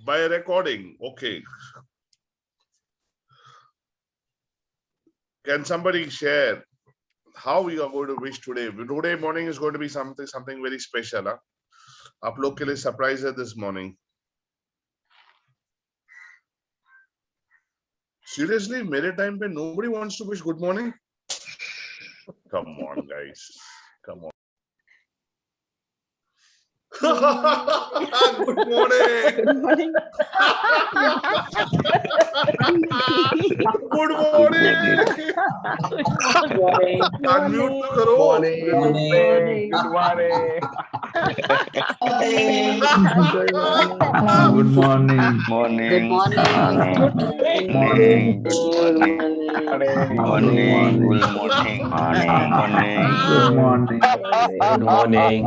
By recording, okay. Can somebody share how we are going to wish today? Today morning is going to be something very special. Huh? आप लोग के लिए surprise है this morning. Seriously, मेरे time पे nobody wants to wish good morning. Come on, guys. Come on. Good morning. Good morning. Good morning. Unmute तो करो. Good morning. Good morning. Good morning. Good morning. Good morning. Good morning.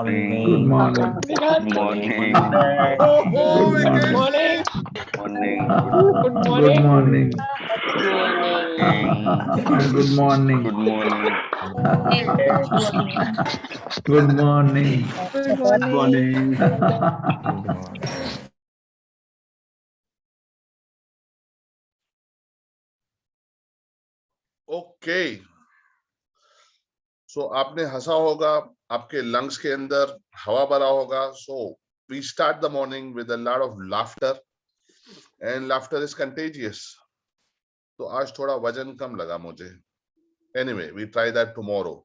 Good morning. Good morning. Oh, Vikesh. Good morning. And good morning. Good morning. Good morning. Good morning. Okay. So आपने हंसा होगा, आपके lungs के अंदर हवा भरा होगा. So we start the morning with a lot of laughter, and laughter is contagious. तो आज थोड़ा वजन कम लगा मुझे. Anyway, we try that tomorrow.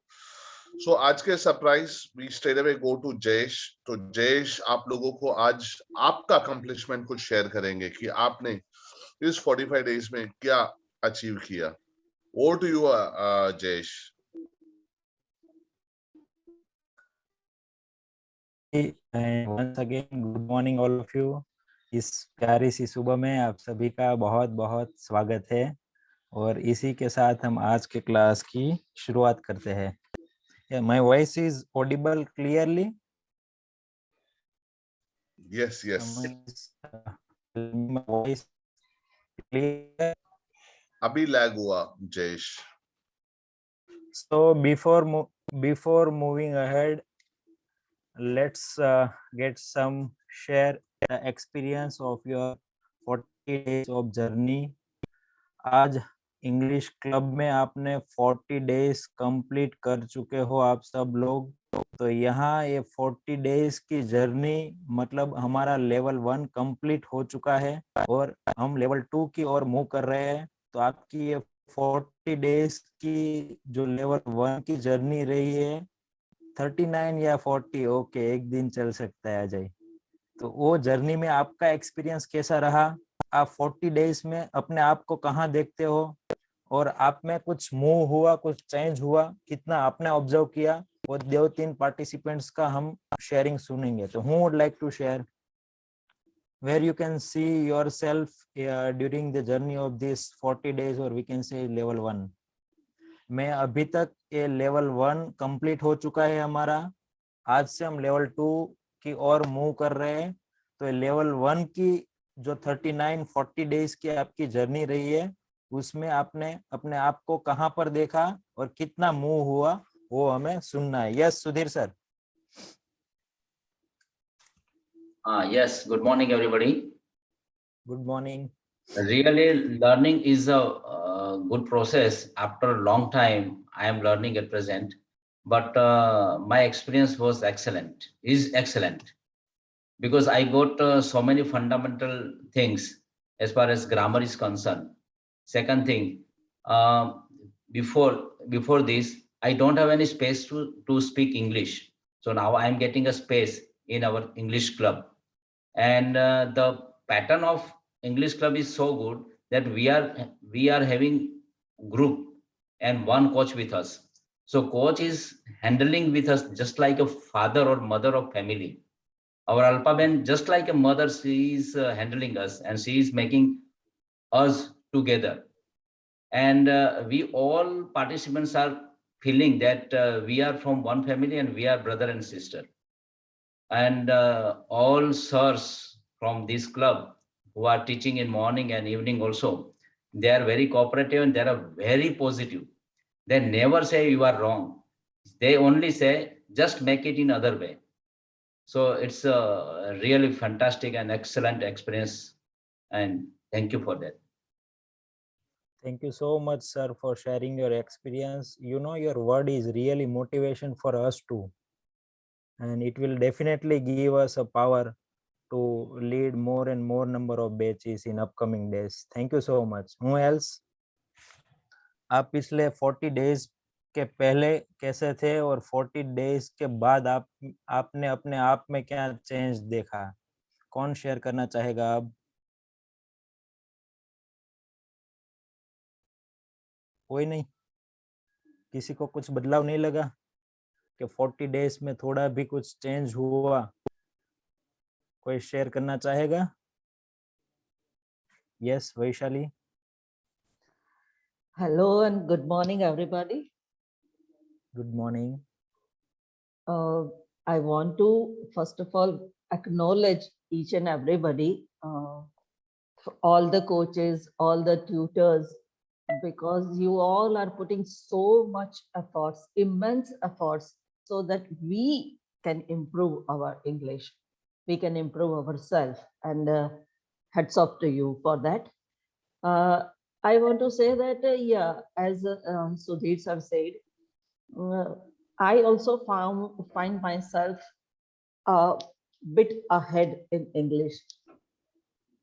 So आज के surprise, we straight away go to Jayesh. तो Jayesh आप लोगों को आज आपका accomplishment कुछ share करेंगे कि आपने इस 45 days में क्या achieve किया. Over to you, Jayesh. And once again, good morning all of you. इस प्यारी सी सुबह में आप सभी का बहुत बहुत स्वागत है और इसी के साथ हम आज के क्लास की शुरुआत करते हैं. My voice is audible clearly? Yes, yes. My voice clear? अभी lag हुआ, Jayesh. So before moving ahead, let's get some share the experience of your 40 days of journey. आज इंग्लिश क्लब में आपने 40 डेज कंप्लीट कर चुके हो आप सब लोग. तो यहाँ ये 40 डेज की जर्नी मतलब हमारा लेवल 1 कंप्लीट हो चुका है और हम लेवल 2 की ओर मूव कर रहे हैं. तो आपकी ये 40 डेज की जो लेवल 1 की जर्नी रही है 39 या 40, ओके, एक दिन चल सकता है अजय. तो वो जर्नी में आपका एक्सपीरियंस कैसा रहा? आप 40 डेज में अपने आप को कहाँ देखते हो और आप में कुछ मूव हुआ, कुछ चेंज हुआ, कितना आपने ऑब्जर्व किया? वो 2-3 पार्टिसिपेंट्स का हम शेयरिंग सुनेंगे. तो who would like to share where you can see yourself during the journey of this 40 days or we can say level 1? मैं अभी तक ये लेवल 1 कंप्लीट हो चुका है हमारा. आज से हम लेवल 2 की ओर मूव कर रहे हैं. तो लेवल 1 की जो 39-40 डेज की आपकी जर्नी रही है उसमें आपने अपने आप को कहां पर देखा और कितना मूव हुआ वो हमें सुनना है. Yes Sudhir sir. Yes, good morning everybody. Good morning. Really learning is a good process. After a long time I am learning at present, but my experience was excellent, is excellent, because I got so many fundamental things as far as grammar is concerned. Second thing, before this I don't have any space to speak English, so now I am getting a space in our English club, and the pattern of English club is so good that we are having group and one coach with us. So coach is handling with us just like a father or mother of family. Our Alpaben, just like a mother, she is handling us and she is making us together. And we all participants are feeling that we are from one family and we are brother and sister. And all sirs from this club who are teaching in morning and evening also, they are very cooperative and they are very positive. They never say you are wrong. They only say just make it in other way. So it's a really fantastic and excellent experience, and thank you for that. Thank you so much, sir, for sharing your experience. You know, your word is really motivation for us too. And it will definitely give us a power to lead more and more number of batches in upcoming days. Thank you so much. Who else? आप पिछले 40 days के पहले कैसे थे और 40 days के बाद आपने अपने आप में क्या चेंज देखा? कौन शेयर करना चाहेगा अब? कोई नहीं? किसी को कुछ बदलाव नहीं लगा कि 40 डेज में थोड़ा भी कुछ चेंज हुआ? कोई शेयर करना चाहेगा? Yes, Vaishali. Hello and good morning, everybody. Good morning. I want to first of all acknowledge each and everybody, all the coaches, all the tutors, because you all are putting so much efforts, immense efforts, so that we can improve our English, we can improve ourselves, and hats off to you for that. I want to say that, yeah, as Sudhir sir said, I also find myself a bit ahead in English.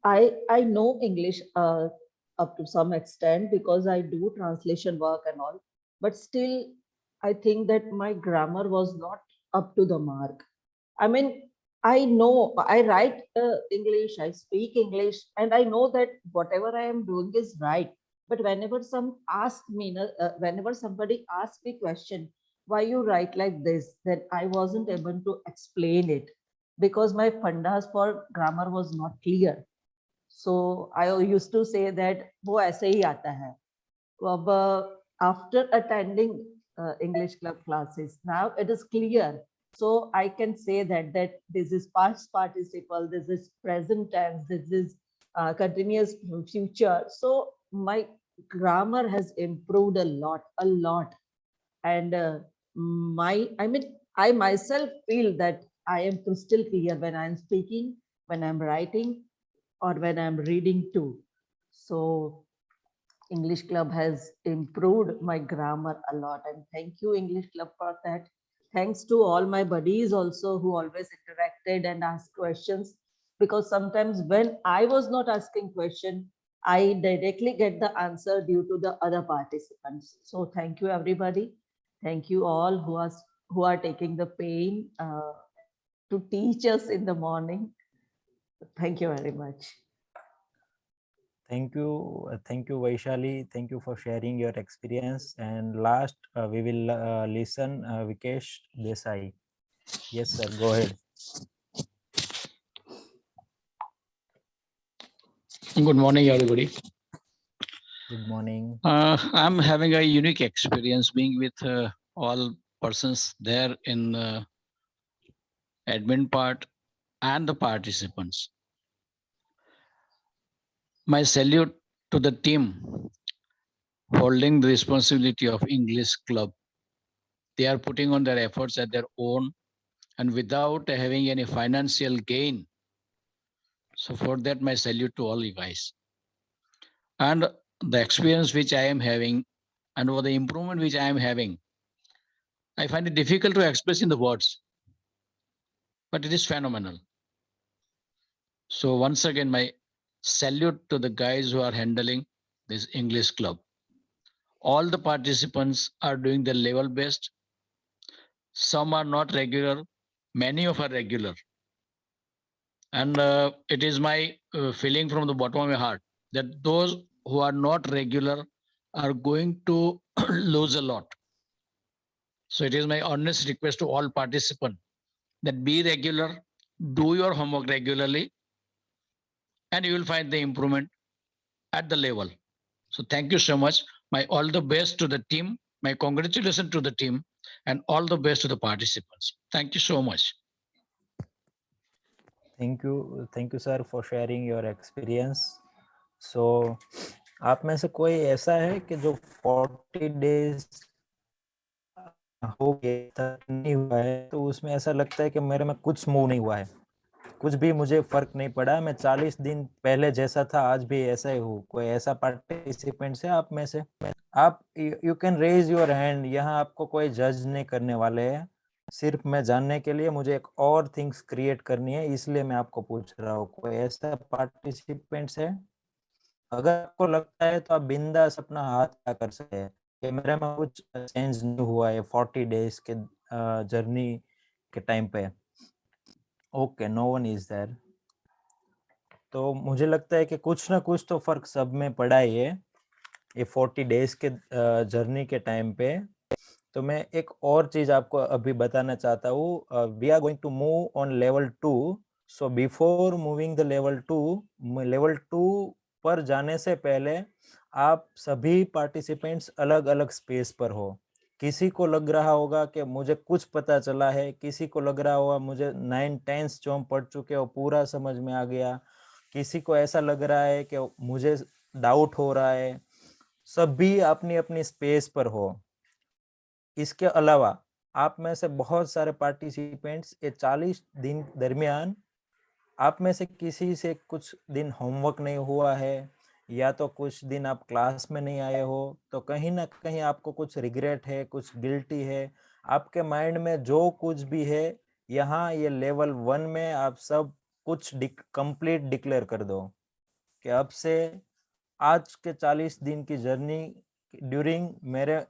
I know English up to some extent because I do translation work and all, but still I think that my grammar was not up to the mark. I mean, I know I write English, I speak English, and I know that whatever I am doing is right. But whenever whenever somebody asks me question, why you write like this, then I wasn't able to explain it because my fundas for grammar was not clear. So I used to say that वो ऐसे ही आता है. तो अब after attending English club classes, now it is clear. So I can say that this is past participle, this is present tense, this is continuous future. So my grammar has improved a lot, and I myself feel that I am crystal clear when I'm speaking, when I'm writing, or when I'm reading too. So English Club has improved my grammar a lot, and thank you English Club for that. Thanks to all my buddies also who always interacted and asked questions, because sometimes when I was not asking question, I directly get the answer due to the other participants. So thank you everybody. Thank you all who are taking the pain to teach us in the morning. Thank you very much. Thank you, Vaishali. Thank you for sharing your experience. And last, we will listen Vikesh Desai. Yes, sir. Go ahead. Good morning, everybody. Good morning. I'm having a unique experience being with all persons there in the admin part and the participants. My salute to the team holding the responsibility of English Club. They are putting on their efforts at their own and without having any financial gain. So for that, my salute to all you guys. And the experience which I am having and for the improvement which I am having, I find it difficult to express in the words, but it is phenomenal. So once again, my salute to the guys who are handling this English Club. All the participants are doing their level best. Some are not regular, many of are regular. And it is my feeling from the bottom of my heart that those who are not regular are going to lose a lot. So it is my honest request to all participants that be regular, do your homework regularly, and you will find the improvement at the level. So thank you so much. My all the best to the team. My congratulations to the team and all the best to the participants. Thank you so much. Thank you, sir, for sharing your experience. So, आप में से कोई ऐसा है कि जो 40 days हो गया नहीं हुआ है, तो उसमें ऐसा लगता है कि मेरे में कुछ मूव नहीं हुआ है, कुछ भी मुझे फर्क नहीं पड़ा। मैं 40 दिन पहले जैसा था आज भी ऐसा ही हूँ। कोई ऐसा पार्टिसिपेंट है आप में से? आप you can raise your hand. यहाँ आपको कोई जज नहीं करने वाले हैं, सिर्फ मैं जानने के लिए मुझे एक और थिंग्स क्रिएट करनी है, इसलिए मैं आपको पूछ रहा हूँ। कोई ऐसा पार्टिसिपेंट्स है? अगर आपको लगता है तो आप बिंदास अपना हाथ क्या कर सकते हैं कि मेरे में कुछ चेंज नहीं हुआ है 40 डेज के जर्नी के टाइम पे। Okay, no one is there. तो मुझे लगता है कि कुछ ना कुछ तो फर्क सब में पड़ा ही है ये 40 डेज के जर्नी के टाइम पे। तो मैं एक और चीज आपको अभी बताना चाहता हूँ। We are going to move on level 2। So before moving the level 2 पर जाने से पहले आप सभी पार्टिसिपेंट्स अलग अलग स्पेस पर हो। किसी को लग रहा होगा कि मुझे कुछ पता चला है, किसी को लग रहा होगा मुझे 9 10 जो हम पढ़ चुके हो पूरा समझ में आ गया, किसी को ऐसा लग रहा है कि मुझे डाउट हो रहा है। सभी अपनी अपनी स्पेस पर हो। इसके अलावा आप में से बहुत सारे पार्टिसिपेंट्स ये 40 दिन दरमियान आप में से किसी से कुछ दिन होमवर्क नहीं हुआ है, या तो कुछ दिन आप क्लास में नहीं आए हो, तो कहीं ना कहीं आपको कुछ रिग्रेट है, कुछ गिल्टी है, आपके माइंड में जो कुछ भी है, यहाँ ये लेवल 1 में आप सब कुछ कंप्लीट डिक्लेयर कर दो कि अब से आज के 40 दिन की जर्नी ड्यूरिंग मेरे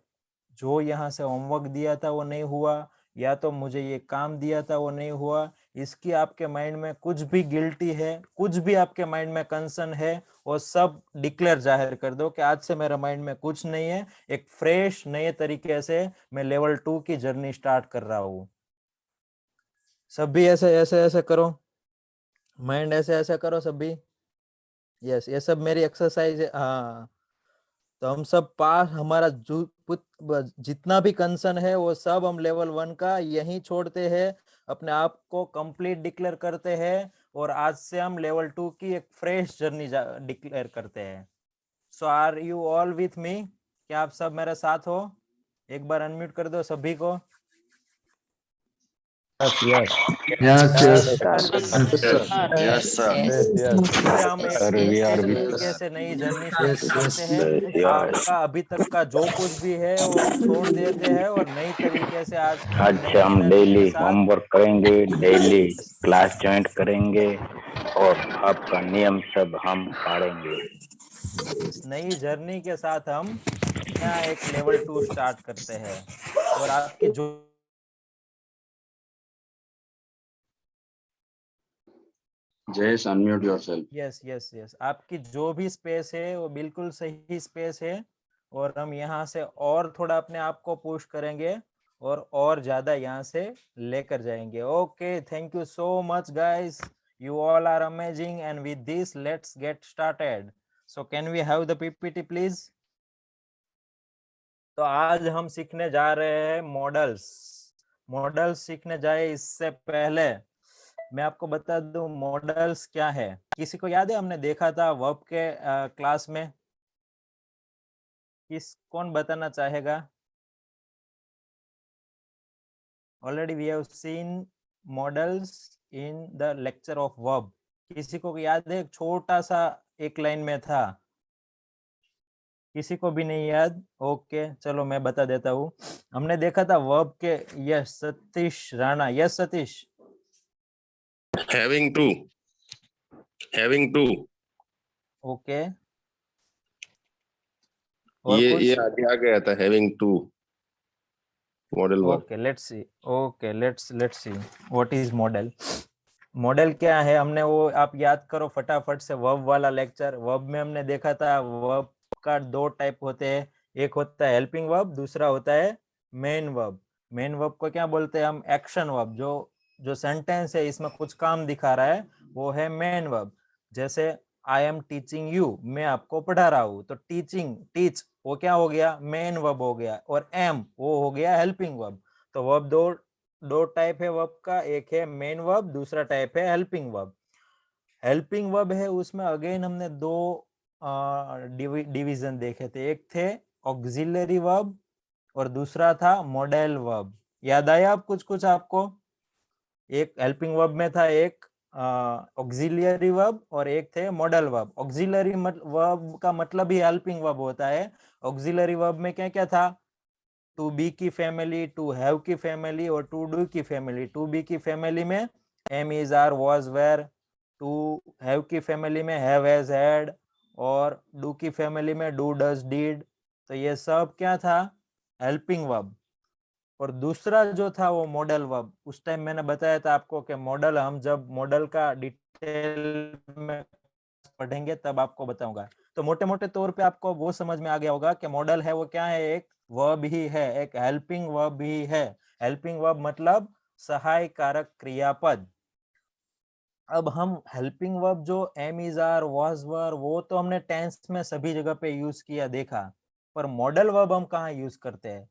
जो यहाँ से होमवर्क दिया था वो नहीं हुआ, या तो मुझे ये काम दिया था वो नहीं हुआ। इसकी आपके माइंड में कुछ भी गिल्टी है, कुछ भी आपके माइंड में कंसर्न है, वो सब डिक्लेयर जाहिर कर दो कि आज से मेरा माइंड में कुछ नहीं है, एक फ्रेश नए तरीके से मैं लेवल 2 की जर्नी स्टार्ट कर रहा हूँ। सभी ऐसे ऐसे ऐसे करो, माइंड ऐसे ऐसे करो सभी। यस, ये सब मेरी एक्सरसाइज है। हाँ, तो हम सब पास हमारा जितना भी कंसर्न है वो सब हम लेवल 1 का यहीं छोड़ते हैं, अपने आप को कंप्लीट डिक्लेयर करते हैं, और आज से हम लेवल 2 की एक फ्रेश जर्नी डिक्लेयर करते हैं। So are you all with me? क्या आप सब मेरे साथ हो? एक बार अनम्यूट कर दो सभी को। Yes, yes. Yes, yes. Yes, sir. इससे हम एक Sir, we अच्छे are with तरीके us. से नई जर्नी स्टार्ट करते हैं। आपका अभी तक का जो कुछ भी है वो छोड़ देते हैं, और नई तरीके से आज आज नई से हम एनर्जी के डेली साथ होमवर्क करेंगे, डेली क्लास ज्वाइन करेंगे और आपका नियम सब हम पालेंगे। इस नई जर्नी के साथ हम नया एक लेवल 2 स्टार्ट करते हैं। और आपकी जो Jayesh, unmute yourself. Yes yes yes, आपकी जो भी स्पेस है वो बिल्कुल सही स्पेस है, और हम यहाँ से और थोड़ा अपने आप को पुश करेंगे और ज्यादा यहाँ से लेकर जाएंगे। Okay, thank you so much guys, you all are amazing, and with this let's get started. So can we have the PPT please? तो आज हम सीखने जा रहे हैं मॉडल्स। मॉडल्स सीखने जाए इससे पहले मैं आपको बता दूं मॉडल्स क्या है। किसी को याद है हमने देखा था वर्ब के क्लास में? कौन बताना चाहेगा? Already we have seen models in the lecture of verb. किसी को याद है? छोटा सा एक लाइन में था। किसी को भी नहीं याद? ओके, चलो मैं बता देता हूँ। हमने देखा था वर्ब के, yes Satish Rana, yes Satish. having to okay, और ये कुछ? आगे आ गया था having to modal verb. Okay let's see, okay let's see what is model. Model क्या है, हमने वो आप याद करो फटाफट से वर्ब वाला लेक्चर। वर्ब में हमने देखा था वर्ब का 2 टाइप होते हैं, एक होता है हेल्पिंग वर्ब, दूसरा होता है मेन वर्ब। मेन वर्ब को क्या बोलते हैं हम? Action verb. जो सेंटेंस है इसमें कुछ काम दिखा रहा है वो है मेन वर्ब। जैसे आई एम टीचिंग यू, मैं आपको पढ़ा रहा हूँ, तो टीचिंग, टीच वो क्या हो गया? मेन वर्ब हो गया, और एम वो हो गया हेल्पिंग वर्ब। तो वर्ब दो टाइप है वर्ब का, एक है मेन वर्ब, दूसरा टाइप है हेल्पिंग वर्ब। हेल्पिंग वर्ब है उसमें अगेन हमने 2 डिवीजन देखे थे, एक थे ऑक्सिलरी वर्ब और दूसरा था मॉडल वर्ब। याद आया आप कुछ कुछ आपको? एक हेल्पिंग वर्ब में था एक ऑक्सिलियरी वर्ब और एक थे मॉडल वर्ब। ऑक्सिलियरी वर्ब का मतलब ही हेल्पिंग वर्ब होता है। ऑक्सिलियरी वर्ब में क्या क्या था? टू बी की फैमिली, टू हैव की फैमिली और टू डू की फैमिली। टू बी की फैमिली में am, is, are, was, were. To have की फैमिली में हैव, हैज, हैड। और डू की फैमिली में डू, डज, डिड। तो ये सब क्या था? Helping verb. और दूसरा जो था वो मॉडल वर्ब। उस टाइम मैंने बताया था आपको कि मॉडल हम जब मॉडल का डिटेल में पढ़ेंगे तब आपको बताऊंगा। तो मोटे मोटे तौर पे आपको वो समझ में आ गया होगा कि मॉडल है वो क्या है? एक वर्ब ही है, एक हेल्पिंग वर्ब ही है। हेल्पिंग वर्ब मतलब सहाय कारक क्रियापद। अब हम हेल्पिंग वर्ब जो एम, इज, आर, वाज, वर, वो तो हमने टेंस में सभी जगह पे यूज किया देखा, पर मॉडल वर्ब हम कहाँ यूज करते हैं?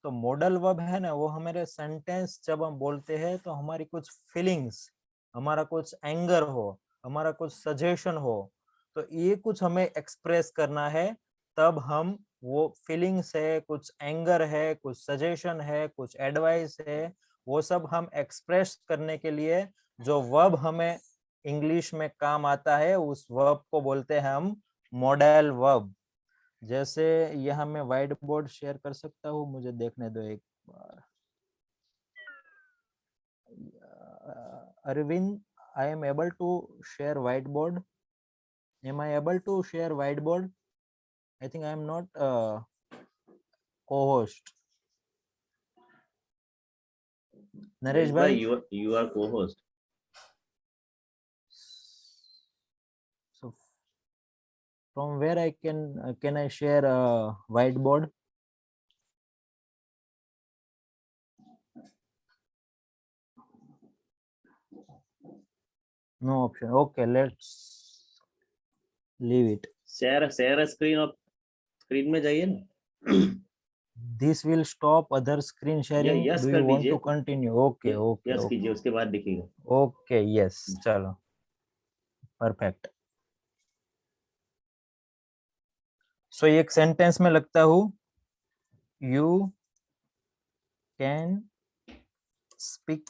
तो मॉडल वर्ब है ना, वो हमारे सेंटेंस जब हम बोलते हैं तो हमारी कुछ फीलिंग्स, हमारा कुछ एंगर हो, हमारा कुछ सजेशन हो, तो ये कुछ हमें एक्सप्रेस करना है, तब हम वो फीलिंग्स है, कुछ एंगर है, कुछ सजेशन है, कुछ एडवाइस है, वो सब हम एक्सप्रेस करने के लिए जो वर्ब हमें इंग्लिश में काम आता है उस वर्ब को बोलते हैं हम मॉडल वर्ब। जैसे यहाँ मैं व्हाइट बोर्ड शेयर कर सकता हूँ, मुझे देखने दो एक बार। Arvind, I am able to share whiteboard. Am I able to share whiteboard? I think I am not co-host. Naresh bhai, you are co-host. so from where I can I share a whiteboard? No option. Okay, let's leave it. Share a screen में जाइए ना. This will stop other screen sharing. yes Do कर you want to दीजिए. continue? Okay, okay, Yes okay. कीजिए, उसके बाद दिखेगा. Okay, yes, चलो, परफेक्ट। सो एक सेंटेंस में लगता हूँ यू कैन स्पीक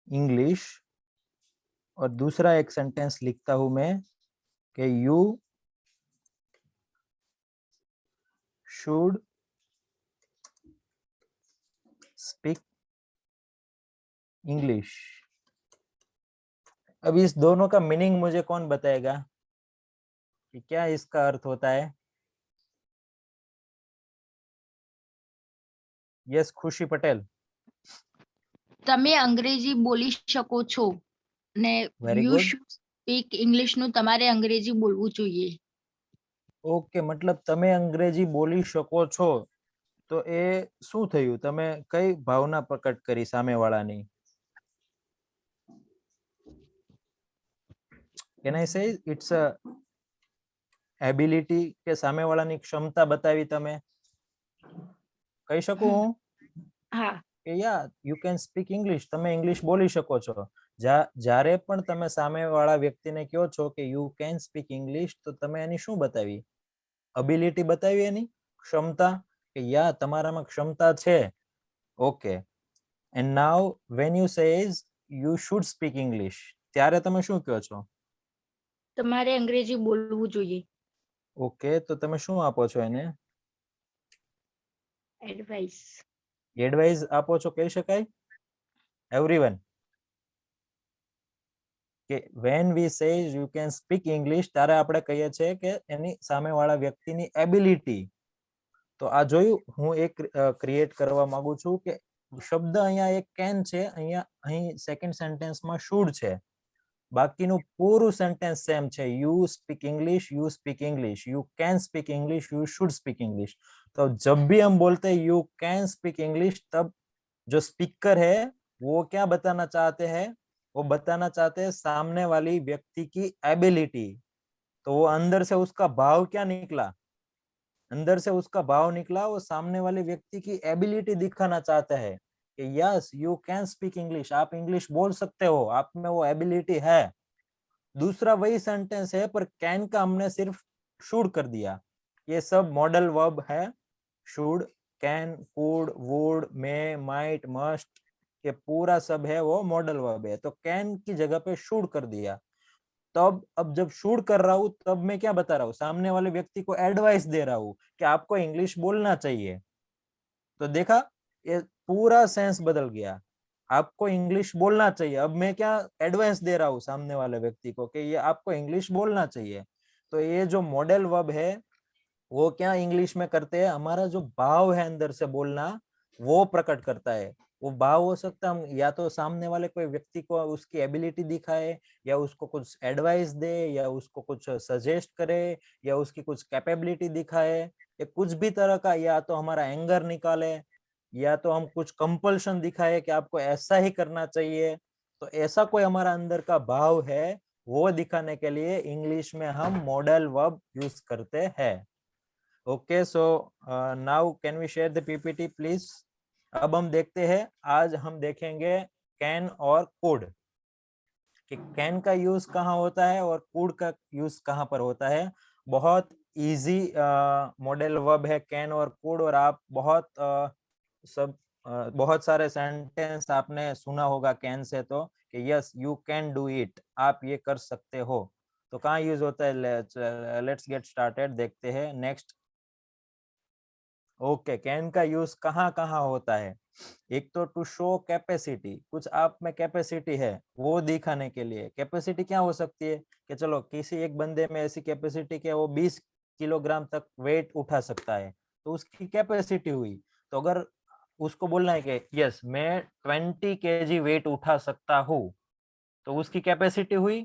इंग्लिश, और दूसरा एक सेंटेंस लिखता हूं मैं कि यू शुड स्पीक इंग्लिश। अब इस दोनों का मीनिंग मुझे कौन बताएगा कि क्या इसका अर्थ होता है? यस, खुशी पटेल। તમે અંગ્રેજી બોલી શકો છો ને very you good. Should speak English નું તમારે અંગ્રેજી બોલવું જોઈએ. ઓકે, मतलब તમે અંગ્રેજી બોલી શકો છો, તો એ શું થયું? તમે કઈ ભાવના પ્રકટ કરી સામેવાળાની? Can I say it's a ability કે સામેવાળાની ક્ષમતા બતાવી તમે? કહી શકું હું હા, કે યા યુ કેન સ્પીક ઇંગ્લિશ, તમે ઇંગ્લિશ બોલી શકો છો। જ્યારે પણ તમે સામેવાળા વ્યક્તિને કહો છો કે યુ કેન સ્પીક ઇંગ્લિશ, તો તમે એની શું બતાવી? એબિલિટી બતાવી, એની ક્ષમતા, કે યા તમારામાં ક્ષમતા છે। Okay, and now when you says you should speak English, ત્યારે તમે શું કહો છો? તમારે અંગ્રેજી બોલવું જોઈએ. ઓકે, તો તમે શું આપો છો એને? એડવાઇસ. એડવાઇસ આપો છો કહી શકાય? એવરીવન, કે when we say you can speak English, ત્યારે આપણે કહીએ છીએ કે એની સામેવાળા વ્યક્તિની એબિલિટી। તો આ જોયું, હું એક ક્રિએટ કરવા માંગુ છું કે શબ્દ અહીંયા એક કેન છે, અહીં સેકન્ડ સેન્ટેન્સમાં શુડ છે, બાકીનું પૂરું સેન્ટેન્સ સેમ છે। You speak English, you speak English, you can speak English, you should speak English. तो जब भी हम बोलते हैं यू कैन स्पीक इंग्लिश, तब जो स्पीकर है वो क्या बताना चाहते हैं? वो बताना चाहते हैं सामने वाली व्यक्ति की एबिलिटी। तो वो अंदर से उसका भाव क्या निकला? अंदर से उसका भाव निकला, वो सामने वाले व्यक्ति की एबिलिटी दिखाना चाहता है कि yes you can speak English, आप इंग्लिश बोल सकते हो, आप में वो एबिलिटी है। दूसरा वही सेंटेंस है, पर कैन का हमने सिर्फ शुड कर दिया। ये सब मॉडल वर्ब है, should can, could, would, may, might, must, ये पूरा सब है वो मॉडल वर्ब है। तो कैन की जगह पे शुड कर दिया। तब अब जब शुड कर रहा हूं तब मैं क्या बता रहा हूँ, सामने वाले व्यक्ति को एडवाइस दे रहा हूँ कि आपको इंग्लिश बोलना चाहिए। तो देखा, ये पूरा सेंस बदल गया। आपको इंग्लिश बोलना चाहिए, अब मैं क्या एडवाइस दे रहा हूँ सामने वाले व्यक्ति को कि ये आपको इंग्लिश बोलना चाहिए। तो ये जो मॉडल वर्ब है वो क्या इंग्लिश में करते हैं, हमारा जो भाव है अंदर से बोलना वो प्रकट करता है। वो भाव हो सकता है हम या तो सामने वाले कोई व्यक्ति को उसकी एबिलिटी दिखाए, या उसको कुछ एडवाइस दे, या उसको कुछ सजेस्ट करे, या उसकी कुछ कैपेबिलिटी दिखाए, या कुछ भी तरह का, या तो हमारा एंगर निकाले, या तो हम कुछ कंपल्शन दिखाए कि आपको ऐसा ही करना चाहिए। तो ऐसा कोई हमारा अंदर का भाव है वो दिखाने के लिए इंग्लिश में हम मॉडल वर्ब यूज करते हैं। Okay, so now can we share the PPT please. अब हम देखते हैं, आज हम देखेंगे कैन और कुड, कि कैन का यूज कहाँ होता है और कुड का यूज कहाँ पर होता है। बहुत इजी मॉडल वर्ब है कैन और कुड, और आप बहुत सारे सेंटेंस आपने सुना होगा कैन से, तो कि yes you can do it, आप ये कर सकते हो। तो कहाँ यूज होता है, लेट्स गेट स्टार्टेड, देखते हैं नेक्स्ट। ओके, कैन का यूज कहाँ कहाँ होता है। एक तो टू शो कैपेसिटी, कुछ आप में कैपेसिटी है वो दिखाने के लिए। कैपेसिटी क्या हो सकती है कि चलो किसी एक बंदे में ऐसी कैपेसिटी कि वो 20 किलोग्राम तक वेट उठा सकता है, तो उसकी कैपेसिटी हुई। तो अगर उसको बोलना है कि यस मैं 20 केजी वेट उठा सकता हूँ, तो उसकी कैपेसिटी हुई।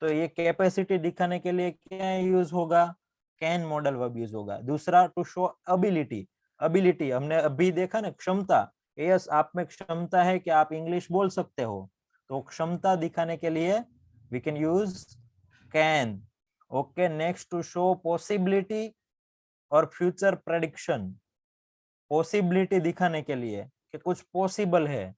तो ये कैपेसिटी दिखाने के लिए क्या यूज होगा, कैन मॉडल वर्ब यूज होगा। दूसरा टू शो एबिलिटी, एबिलिटी हमने अभी देखा ना, क्षमता, यस आप में क्षमता है कि आप इंग्लिश बोल सकते हो, तो क्षमता दिखाने के लिए we can use can. Okay, next to show possibility और फ्यूचर प्रेडिक्शन, पॉसिबिलिटी दिखाने के लिए कि कुछ पॉसिबल है।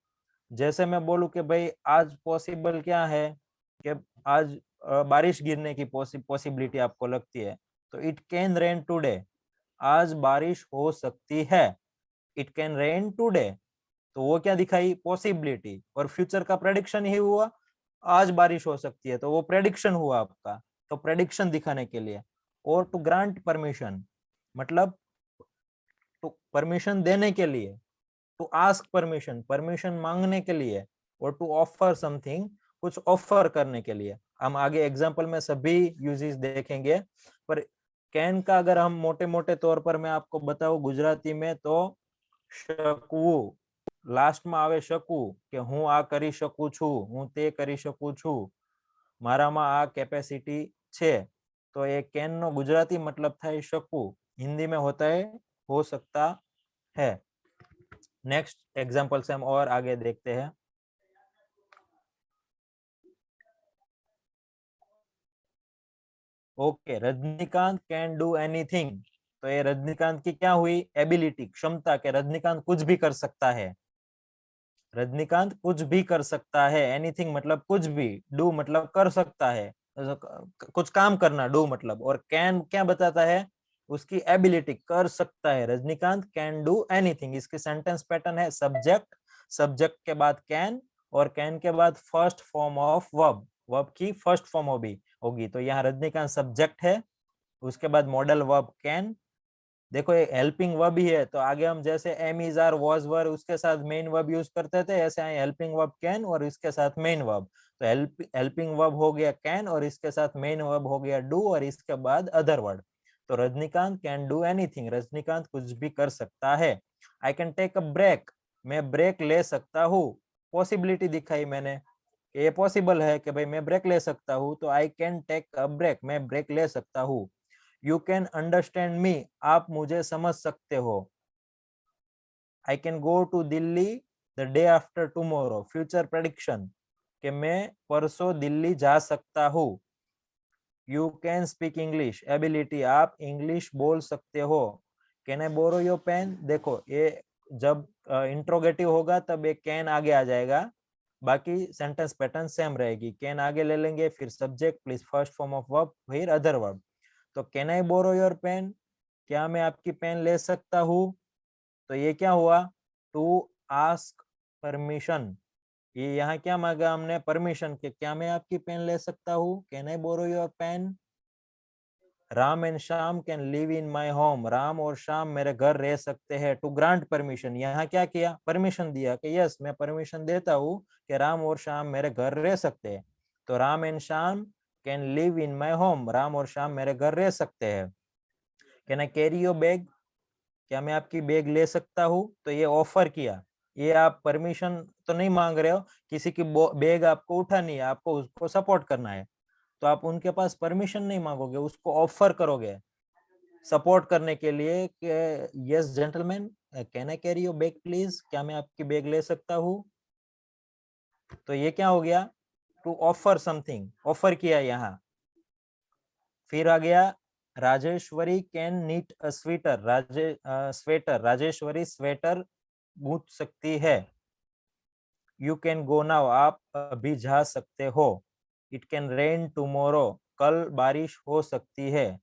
जैसे मैं बोलूं कि भाई आज पॉसिबल क्या है, कि आज बारिश गिरने की पॉसिबिलिटी आपको लगती है, तो इट कैन रेन टुडे, आज बारिश हो सकती है, इट कैन रेन टुडे। तो वो क्या दिखाई, पॉसिबिलिटी, और फ्यूचर का प्रेडिक्शन ही हुआ, आज बारिश हो सकती है, तो वो प्रेडिक्शन हुआ आपका। तो प्रेडिक्शन दिखाने के लिए। और टू ग्रांट परमिशन, मतलब तो परमिशन देने के लिए, टू आस्क परमिशन, परमिशन मांगने के लिए, और टू ऑफर समथिंग, कुछ ऑफर करने के लिए। हम आगे एग्जांपल में सभी यूजेस देखेंगे, पर कैन का अगर हम मोटे मोटे तौर पर मैं आपको बताऊं गुजराती में, तो शकवू, लास्ट में आवे शकू, કે હું આ કરી શકું છું, હું તે કરી શકું છું, મારામાં આ કેપેસિટી છે। तो ये कैन નો गुजराती मतलब થાય શકું, हिंदी में होता है हो सकता है। नेक्स्ट एग्जांपल से हम और आगे देखते हैं। Okay, Rajinikanth can do anything, तो ये रजनीकांत की क्या हुई, एबिलिटी, क्षमता, के रजनीकांत कुछ भी कर सकता है। रजनीकांत कुछ भी कर सकता है, एनीथिंग मतलब कुछ भी, डू मतलब कर सकता है, कुछ काम करना, डू मतलब। और कैन क्या बताता है, उसकी एबिलिटी, कर सकता है। रजनीकांत कैन डू एनीथिंग, इसकी सेंटेंस पैटर्न है सब्जेक्ट, सब्जेक्ट के बाद कैन, और कैन के बाद first form of verb, verb की फर्स्ट फॉर्म होगी। तो यहाँ रजनीकांत सब्जेक्ट है, उसके बाद मॉडल वर्ब कैन। देखो ये हेल्पिंग वर्ब ही है, तो आगे हम जैसे am is are was were उसके साथ मेन वर्ब यूज करते थे, ऐसे यहाँ हेल्पिंग वर्ब कैन और इसके साथ मेन वर्ब। तो हेल्पिंग वर्ब हो गया कैन, और इसके साथ मेन वर्ब हो गया डू, और इसके बाद अदर वर्ड। तो Rajinikanth can do anything, Rajinikanth कुछ भी कर सकता है। I can take a break, मैं ब्रेक ले सकता हूँ, पॉसिबिलिटी दिखाई मैंने, ये पॉसिबल है कि भाई मैं ब्रेक ले सकता हूँ, तो I can take a break, मैं ब्रेक ले सकता हूँ। यू कैन अंडरस्टैंड मी, आप मुझे समझ सकते हो। I can go to Delhi the day after tomorrow, future prediction, कि मैं परसों दिल्ली जा सकता हूँ। You can speak English, ability, आप इंग्लिश बोल सकते हो। Can I borrow your pen, देखो ये जब इंट्रोगेटिव होगा तब एक कैन आगे आ जाएगा, बाकी सेंटेंस पैटर्न सेम रहेगी। कैन आगे ले लेंगे, फिर subject please first form of verb, फिर अदर वर्ब। तो can I borrow your pen, क्या मैं आपकी पेन ले सकता हूँ। तो ये क्या हुआ, टू आस्क परमिशन। ये यहाँ क्या मांगा हमने, परमिशन के, क्या मैं आपकी पेन ले सकता हूँ, can I borrow your pen. Ram and Shyam can live in my home, Ram और श्याम मेरे घर रह सकते हैं। टू ग्रांट परमिशन, यहाँ क्या किया, परमिशन दिया कि यस मैं परमिशन देता हूँ कि राम और श्याम मेरे घर रह सकते हैं। तो Ram and Shyam can live in my home, Ram और श्याम मेरे घर रह सकते हैं। Can I carry your bag, क्या मैं आपकी बैग ले सकता हूँ। तो ये ऑफर किया, ये आप परमिशन तो नहीं मांग रहे हो, किसी की बैग आपको उठानी है, आपको उसको सपोर्ट करना है, तो आप उनके पास परमिशन नहीं मांगोगे, उसको ऑफर करोगे सपोर्ट करने के लिए कि yes gentleman can I carry your bag please, क्या मैं आपकी बैग ले सकता हूँ। तो ये क्या हो गया, टू ऑफर समथिंग, ऑफर किया यहाँ। फिर आ गया Rajeshwari can knit a sweater, sweater, Rajeshwari sweater गूंथ सकती है। यू कैन गो नाउ, आप अभी जा सकते हो। इट कैन रेन टुमारो, कल बारिश हो सकती है।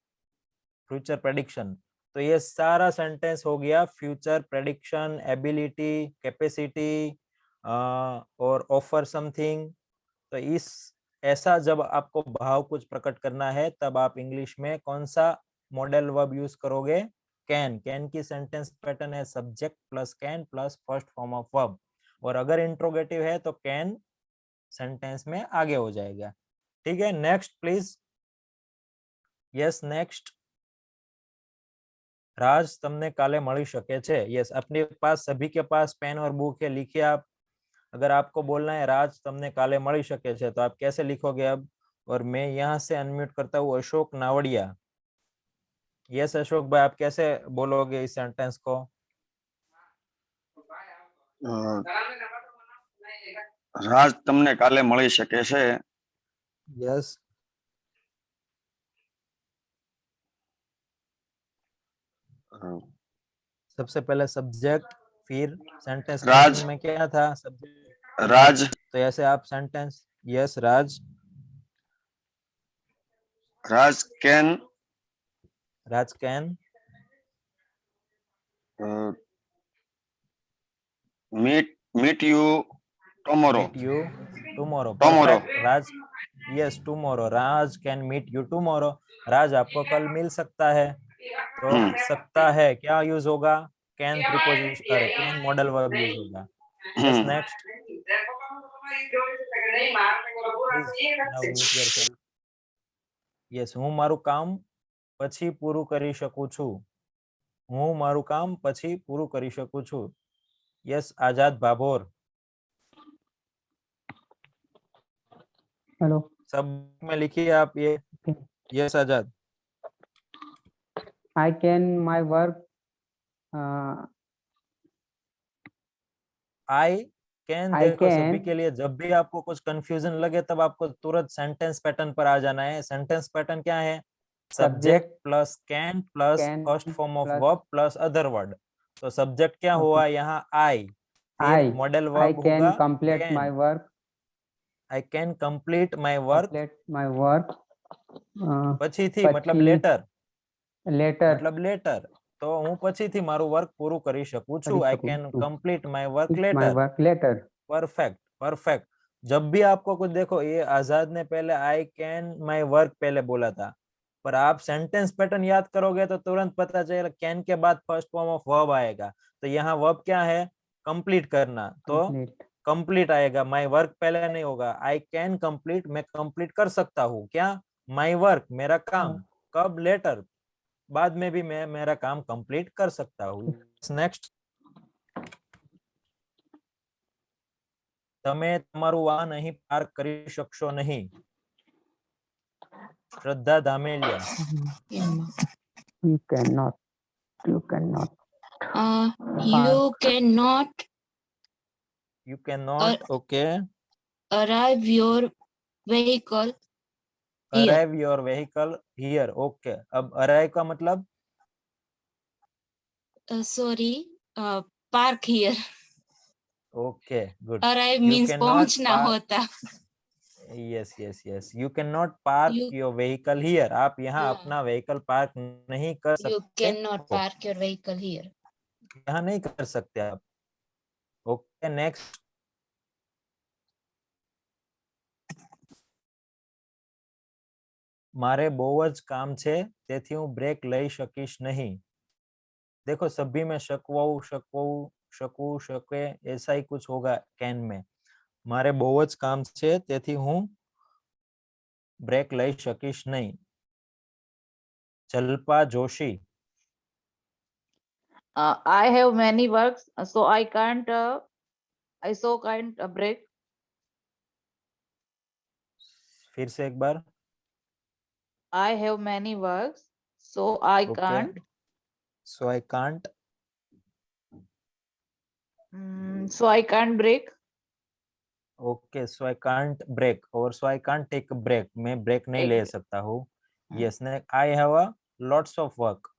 फ्यूचर प्रेडिक्शन, तो ये सारा सेंटेंस हो गया फ्यूचर प्रेडिक्शन, एबिलिटी, कैपेसिटी और ऑफर समथिंग। तो इस ऐसा जब आपको भाव कुछ प्रकट करना है तब आप इंग्लिश में कौन सा मॉडल वर्ब यूज करोगे, कैन। कैन की सेंटेंस पैटर्न है subject plus can plus first form of verb, और अगर इंट्रोगेटिव है तो कैन सेंटेंस में आगे हो जाएगा। ठीक है, next please. Yes next. Raj तमने काले मળી શકે છે। यस, अपने पास सभी के पास पेन और बुक है, लिखिए आप। अगर आपको बोलना है राज तमने काले मળી શકે છે तो आप कैसे लिखोगे अब। और मैं यहाँ से अनम्यूट करता हूँ अशोक नावड़िया। यस अशोक भाई, आप कैसे बोलोगे इस सेंटेंस को। રાજ તમને કાલે મળી શકે છે। यस, सबसे पहले सब्जेक्ट, फिर सेंटेंस राज। में क्या था, सब्जेक्ट राज। तो ऐसे आप sentence. Yes Raj. Raj can Raj can meet you tomorrow। meet you tomorrow, Tomorrow। perfect Raj. Yes tomorrow, Raj can meet you tomorrow, Raj आपको कल मिल सकता है। तो सकता है क्या यूज होगा, कैन प्रीपोजिशन, अरे कैन मॉडल वर्ब यूज होगा। Yes next please now mute yourself. Yes, હું મારું કામ પછી પૂરું કરી શકું છું, હું મારું કામ પછી પૂરું કરી શકું છું। यस आजाद भाभोर। हेलो, सब में लिखिए आप ये। Yes Azad. I can my work, I can, I देखो सभी can- के लिए जब भी आपको कुछ कंफ्यूजन लगे तब आपको तुरंत सेंटेंस पैटर्न पर आ जाना है। सेंटेंस पैटर्न क्या है, subject plus can plus can first form of plus verb plus other word. तो सब्जेक्ट क्या हुआ यहाँ आई, I फिर मॉडल I वर्ब can होगा complete my can. work, I can complete my work, complete my work, પછીથી मतलब પછી letter, later मतलब લેટર। તો હું પછીથી મારું વર્ક પૂરું કરી શકું છું। કરી आई શકું कैन છું। Complete my work Complete my later. work later। Perfect perfect. जब भी आपको कुछ देखो, ये आजाद ने पहले आई कैन माय वर्क पहले बोला था, पर आप सेंटेंस पैटर्न याद करोगे तो तुरंत पता चलेगा कैन के बाद फर्स्ट फॉर्म ऑफ वर्ब आएगा। तो यहाँ वर्ब क्या है, कंप्लीट करना, तो Complete कंप्लीट आएगा, माय वर्क पहले नहीं होगा। आई कैन कंप्लीट, मैं कंप्लीट कर सकता हूँ क्या, माय वर्क मेरा काम, कब, लेटर, बाद में भी मैं मेरा काम कंप्लीट कर सकता हूँ। नेक्स्ट। તમે તમારું વાહન અહીં પાર્ક કરી શકશો નહીં। શ્રદ્ધા Dhameliya. you cannot you cannot You cannot, okay, arrive your vehicle here। arrive your vehicle here, okay। अब arrive का मतलब, sorry, park here। okay good। arrive You means cannot पहुंचना park, होता। yes yes yes, you cannot park You- your vehicle here, आप यहाँ हाँ। अपना vehicle park नहीं कर You सकते cannot हो। park your vehicle here। यहाँ नहीं कर सकते आप। ओके नेक्स्ट, मारे બહુ જ કામ છે તેથી હું બ્રેક લઈ શકીશ नहीं। देखो सभी में શકવું શકવું શકવું શકે ऐसा ही कुछ होगा कैन में। मारे બહુ જ કામ છે તેથી હું ब्रेक લઈ શકીશ नहीं। Jalpa Joshi, I have many works, so I can't break. फिर से एक बार। I have many works, so I Okay. can't. So I can't, So I can't break. okay, so I can't break or so I can't take a break। मैं break नहीं Take ले break. सकता हूँ। Yes, I have a lots of work।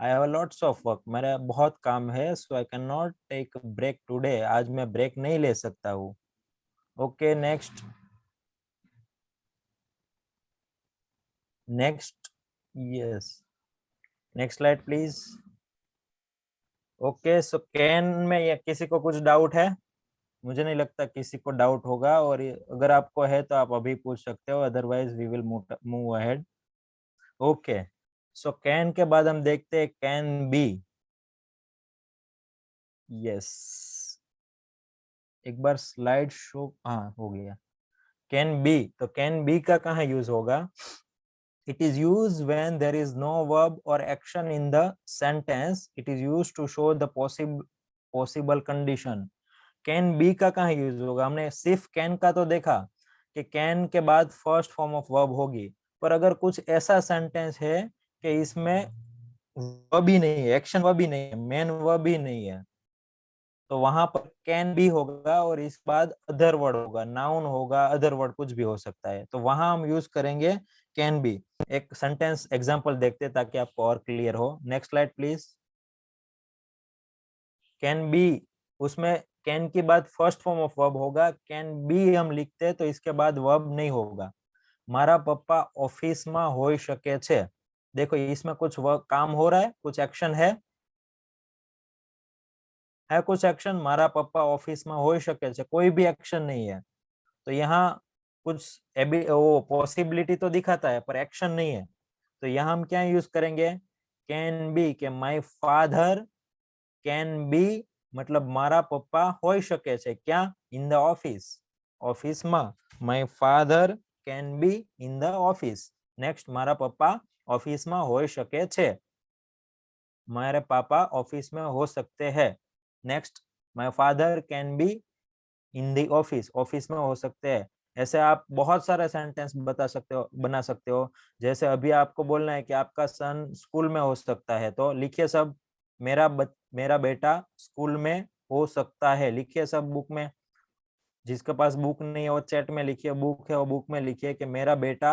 I have a lots of work। मेरा बहुत काम है, so I cannot take a break today। आज मैं ब्रेक नहीं ले सकता हूँ। Okay, next, next, yes, next slide please। Okay, so can में या किसी को कुछ डाउट है? मुझे नहीं लगता किसी को डाउट होगा, और अगर आपको है तो आप अभी पूछ सकते हो, otherwise we will move ahead. Okay, so can के बाद हम देखते हैं कैन बी। यस, एक बार स्लाइड शो, हाँ हो गया। कैन बी, तो कैन बी का कहाँ यूज होगा? It is used when there is no verb or action in the sentence. It is used to show the possible condition। Can be का कहाँ यूज होगा? हमने सिर्फ कैन का तो देखा कि कैन के बाद फर्स्ट फॉर्म ऑफ वर्ब होगी, पर अगर कुछ ऐसा सेंटेंस है कि इसमें वर्ब ही नहीं है, एक्शन वर्ब ही नहीं है, मेन वर्ब ही नहीं है, तो वहां पर कैन बी होगा और इस बाद अदर वर्ड होगा, नाउन होगा, अदर वर्ड कुछ भी हो सकता है, तो वहां हम यूज करेंगे कैन बी। एक सेंटेंस एग्जांपल देखते हैं ताकि आपको और क्लियर हो। Next slide please. Can be, उसमें कैन के बाद फर्स्ट फॉर्म ऑफ वर्ब होगा, कैन बी हम लिखते हैं तो इसके बाद वर्ब नहीं होगा। मारा पप्पा ऑफिस में होई शके छे। देखो इसमें कुछ काम हो रहा है, कुछ एक्शन है कुछ एक्शन। मारा पप्पा ऑफिस में होई शके छे, कोई भी एक्शन नहीं है, तो यहाँ कुछ वो पॉसिबिलिटी तो दिखाता है पर एक्शन नहीं है, तो यहाँ हम क्या यूज करेंगे? कैन बी, के माय फादर कैन बी, मतलब मारा पप्पा होई शके छे क्या? इन द ऑफिस, ऑफिस में। My father can be in the office. Next, मारा पप्पा ऑफिस में होई शके छे, मारे पापा ऑफिस में हो सकते हैं। Next, my father can be in the office, office में हो सकते हैं। ऐसे आप बहुत सारे सेंटेंस बता सकते हो, बना सकते हो। जैसे अभी आपको बोलना है कि आपका सन स्कूल में हो सकता है, तो लिखिए सब मेरा बेटा स्कूल में हो सकता है, लिखिए सब बुक में। जिसके पास बुक नहीं है वो चैट में लिखिए, बुक है वो बुक में लिखिए कि मेरा बेटा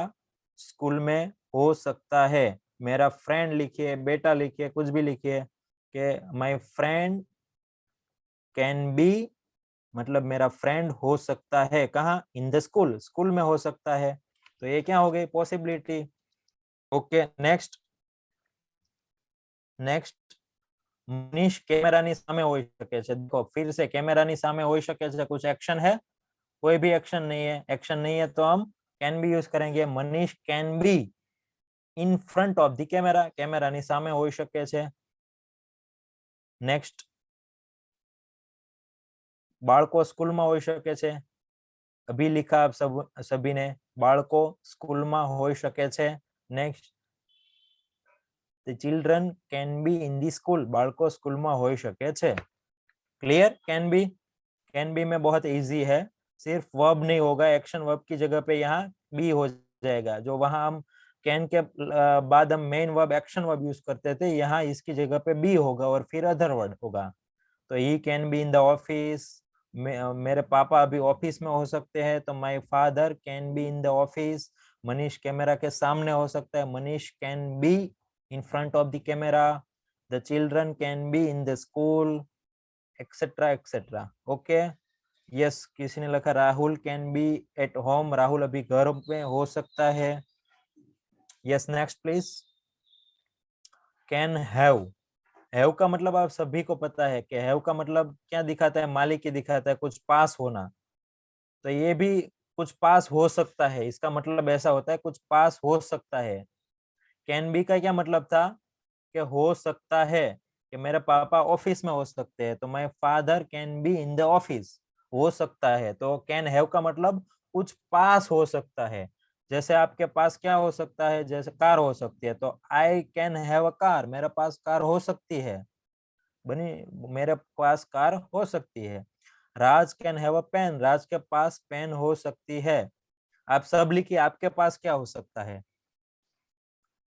स्कूल में हो सकता है। मेरा फ्रेंड लिखिए, बेटा लिखिए, कुछ भी लिखिए कि माय फ्रेंड कैन बी, मतलब मेरा फ्रेंड हो सकता है कहाँ? इन द स्कूल, स्कूल में हो सकता है। तो ये क्या हो गई? Possibility. Okay next, next, Manish कैमरानी सामे होई शके छे। देखो फिर से कैमरानी सामे होई शके छे, कुछ एक्शन है? कोई भी एक्शन नहीं है। एक्शन नहीं है तो हम कैन बी यूज करेंगे। Manish can be in front of the camera, कैमरानी सामे होई शके छे। नेक्स्ट, बाळको स्कूल में होई शके छे। अभी लिखा आप सभी ने, बाळको स्कूल में होई शके छे। Next, the children can be in the school, बाळको स्कूल में होई शके छे। क्लियर? कैन बी में बहुत इजी है, सिर्फ वर्ब नहीं होगा, एक्शन वर्ब की जगह पे यहाँ बी हो जाएगा। जो वहां हम कैन के बाद हम main verb action verb use करते थे, यहाँ इसकी जगह पे बी होगा और फिर अदर वर्ड होगा। तो he can be in the office, मेरे पापा अभी ऑफिस में हो सकते हैं, तो my father can be in the office. Manish camera के सामने हो सकता है, Manish can be in front of the camera. The children can be in the school, etcetera etcetera. Okay, yes, किसी ने लिखा Rahul can be at home, Rahul अभी घर में हो सकता है। Yes, next please. Can have, have का मतलब आप सभी को पता है कि हैव का मतलब क्या दिखाता है, मालिक ही दिखाता है, कुछ पास होना। तो ये भी कुछ पास हो सकता है, इसका मतलब ऐसा होता है कुछ पास हो सकता है। कैन बी का क्या मतलब था कि हो सकता है कि मेरे पापा ऑफिस में हो सकते हैं, तो my father can be in the office, हो सकता है। तो कैन हैव का मतलब कुछ पास हो सकता है। जैसे आपके पास क्या हो सकता है, जैसे कार हो सकती है, तो I can have a car, मेरे पास कार हो सकती है, बनी, मेरे पास कार हो सकती है। राज कैन हैव अ पेन, राज के पास पेन हो सकती है। आप सब लिखिए, आपके पास क्या हो सकता है,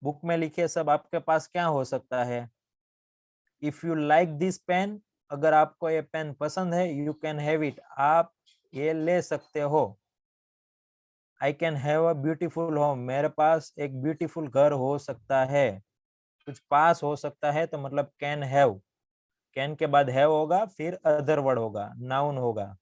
बुक में लिखिए सब, आपके पास क्या हो सकता है। If you like this pen, अगर आपको ये पेन पसंद है, यू कैन हैव इट, आप ये ले सकते हो। I can have a beautiful home, मेरे पास एक ब्यूटीफुल घर हो सकता है। कुछ पास हो सकता है तो मतलब कैन हैव, कैन के बाद हैव होगा, फिर अदर वर्ड होगा, नाउन होगा।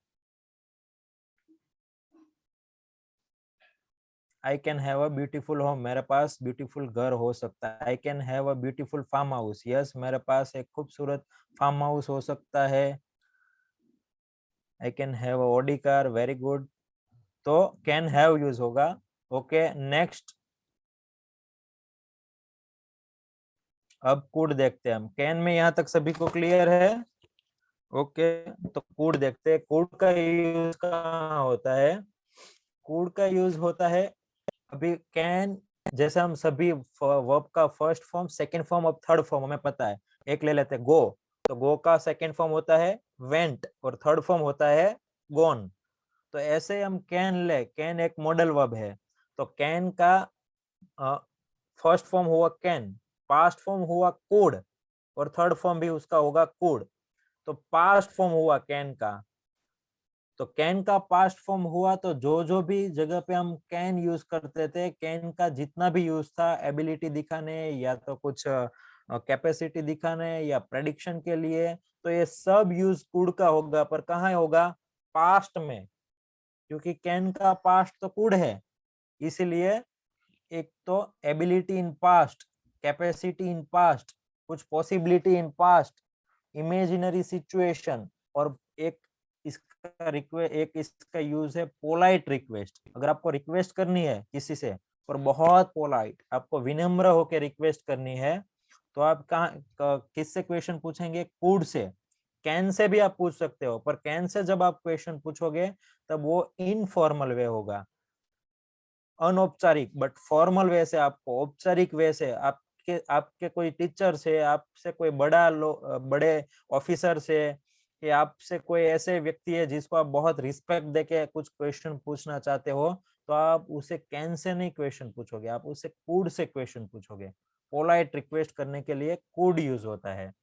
I can have a beautiful home, मेरे पास ब्यूटीफुल घर हो सकता है। I can have a beautiful farm house, yes, मेरे पास एक खूबसूरत फार्म हाउस हो सकता है। I can have a Audi car, very good. तो कैन हैव यूज होगा। ओके, नेक्स्ट, अब कुड देखते हैं हम। कैन में यहाँ तक सभी को क्लियर है? ओके, तो कुड देखते हैं। कुड का यूज कहाँ होता है? कुड का यूज होता है, अभी कैन, जैसे हम सभी वर्ब का फर्स्ट फॉर्म, सेकंड फॉर्म और थर्ड फॉर्म हमें पता है। एक ले लेते हैं गो, तो गो का सेकंड फॉर्म होता है वेंट और थर्ड फॉर्म होता है गोन। तो ऐसे हम कैन ले, कैन एक मॉडल वर्ब है, तो कैन का फर्स्ट फॉर्म हुआ कैन, पास्ट फॉर्म हुआ कुड और थर्ड फॉर्म भी उसका होगा कुड। तो पास्ट फॉर्म हुआ कैन का, तो कैन का पास्ट फॉर्म हुआ, तो जो जो भी जगह पे हम कैन यूज करते थे, कैन का जितना भी यूज था एबिलिटी दिखाने या तो कुछ कैपेसिटी दिखाने या प्रेडिक्शन के लिए, तो ये सब यूज कुड का होगा। पर कहाँ होगा? पास्ट में, क्योंकि कैन का पास्ट तो कुड है। इसीलिए एक तो ability in past, capacity in past, कुछ possibility in past, imaginary situation, और एक इसका यूज है पोलाइट रिक्वेस्ट। अगर आपको रिक्वेस्ट करनी है किसी से, पर बहुत पोलाइट, आपको विनम्र होकर रिक्वेस्ट करनी है, तो आप किससे क्वेश्चन पूछेंगे? Could say. कैन से भी आप पूछ सकते हो, पर कैन से जब आप क्वेश्चन पूछोगे तब वो इनफॉर्मल वे होगा, अनौपचारिक। बट फॉर्मल वे से, आपको औपचारिक वे से, आपके कोई टीचर से, आपसे कोई बड़े ऑफिसर से, या आपसे कोई ऐसे व्यक्ति है जिसको आप बहुत रिस्पेक्ट देके कुछ क्वेश्चन पूछना चाहते हो, तो आप उसे कैन से नहीं क्वेश्चन पूछोगे, आप उससे कुड से क्वेश्चन पूछोगे। पोलाइट रिक्वेस्ट करने के लिए कुड यूज होता है।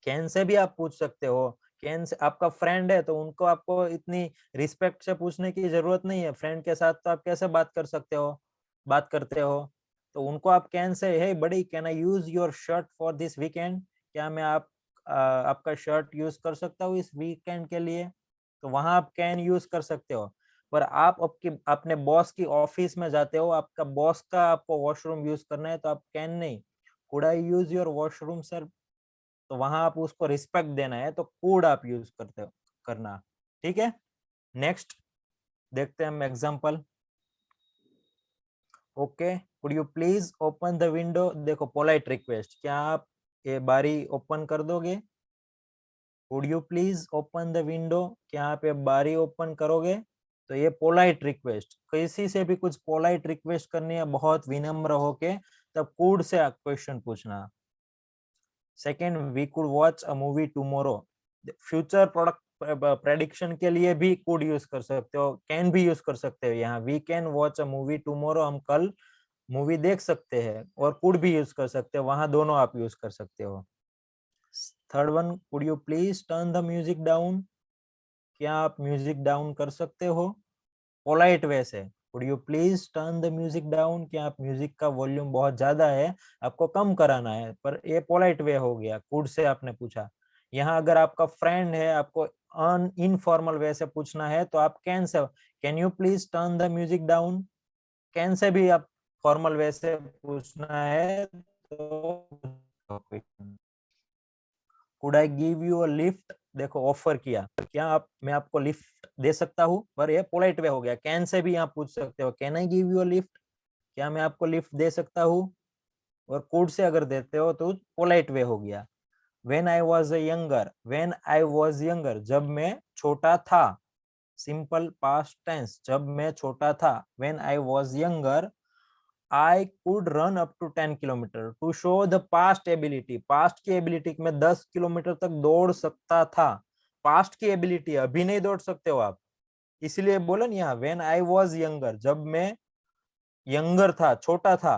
कैन से भी आप पूछ सकते हो। कैन से आपका फ्रेंड है तो उनको आपको इतनी रिस्पेक्ट से पूछने की जरूरत नहीं है। फ्रेंड के साथ तो आप कैसे बात कर सकते हो, बात करते हो, तो उनको आप कैन से, हे बड़ी, can I use your shirt for this weekend, क्या मैं आपका शर्ट यूज कर सकता हूँ इस वीकेंड के लिए? तो वहां आप कैन यूज कर सकते हो। पर आप अपने बॉस की ऑफिस में जाते हो, आपका बॉस का आपको वॉशरूम यूज करना है, तो आप कैन नहीं, could I use your washroom sir, तो वहां आप उसको रिस्पेक्ट देना है, तो कुड आप यूज करते हो, करना। ठीक है, नेक्स्ट देखते हैं हम example. Okay, could you please open the window, देखो पोलाइट रिक्वेस्ट, क्या आप ये बारी ओपन कर दोगे? Could you please open the window, क्या आप ये बारी ओपन करोगे? तो ये पोलाइट रिक्वेस्ट, किसी से भी कुछ पोलाइट रिक्वेस्ट करनी है, बहुत विनम्र होके, तब कुड से क्वेश्चन पूछना। Second, we could watch a movie tomorrow, future product prediction के लिए भी कुड यूज कर सकते हो, कैन भी यूज कर सकते हो। यहाँ we can watch a movie tomorrow, हम कल मूवी देख सकते हैं, और कुड भी यूज कर सकते हो, वहां दोनों आप यूज कर सकते हो। Third one, could you please turn the music down, क्या आप म्यूजिक डाउन कर सकते हो? पोलाइट वे से, could you please turn the music down, क्या आप म्यूजिक का वॉल्यूम बहुत ज्यादा है, आपको कम कराना है, पर ये पोलाइट वे हो गया, कुड से आपने पूछा। यहाँ अगर आपका फ्रेंड है, आपको इनफॉर्मल वे से पूछना है, तो आप can say, can you please turn the music down, can say भी आप फॉर्मल वे से पूछना है तो could I give you a lift, देखो ऑफर किया, क्या आप मैं आपको लिफ्ट दे सकता हूँ, पर ये पोलाइट वे हो गया। कैन से भी आप पूछ सकते हो, can I give you a lift, क्या मैं आपको लिफ्ट दे सकता हूँ। और कुड से अगर देते हो तो पोलाइट वे हो गया। When I was a younger, when I was younger, जब मैं छोटा था, सिंपल पास्ट टेंस, जब मैं छोटा था। When I was younger I could run up to 10 kilometre, to show the past ability, past की एबिलिटी में 10 किलोमीटर तक दौड़ सकता था। पास्ट की एबिलिटी, अभी नहीं दौड़ सकते हो आप, इसलिए बोला ना यहाँ व्हेन आई वाज यंगर, जब मैं यंगर था, छोटा था,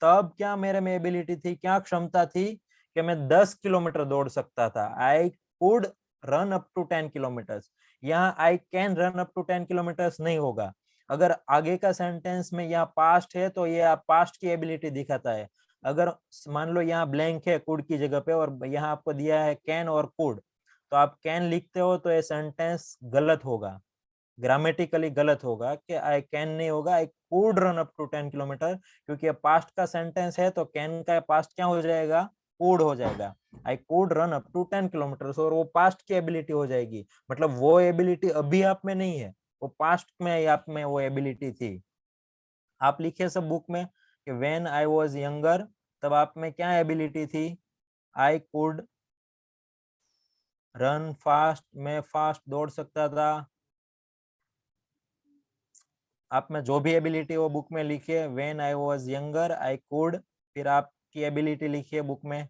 तब क्या मेरे में एबिलिटी थी, क्या क्षमता थी कि मैं 10 किलोमीटर दौड़ सकता था। I could run up to 10 kilometres, यहाँ I can run up to 10 kilometres नहीं होगा। अगर आगे का सेंटेंस में यहाँ पास्ट है तो ये आप पास्ट की एबिलिटी दिखाता है। अगर मान लो यहाँ ब्लैंक है कुड की जगह पे और यहाँ आपको दिया है कैन और कुड, तो आप कैन लिखते हो तो ये सेंटेंस गलत होगा, ग्रामेटिकली गलत होगा कि आई कैन नहीं होगा, I could run up to 10 kilometre, क्योंकि पास्ट का सेंटेंस है तो कैन का पास्ट क्या हो जाएगा, कुड हो जाएगा। I could run up to 10 kilometre, और वो पास्ट की एबिलिटी हो जाएगी, मतलब वो एबिलिटी अभी आप में नहीं है, वो पास्ट में आप में वो एबिलिटी थी। आप लिखे सब बुक में कि व्हेन आई वाज यंगर, तब आप में क्या एबिलिटी थी, आई कुड रन फास्ट, मैं फास्ट दौड़ सकता था। आप में जो भी एबिलिटी वो बुक में लिखिए, when I was younger I could, फिर आपकी एबिलिटी लिखिए बुक में।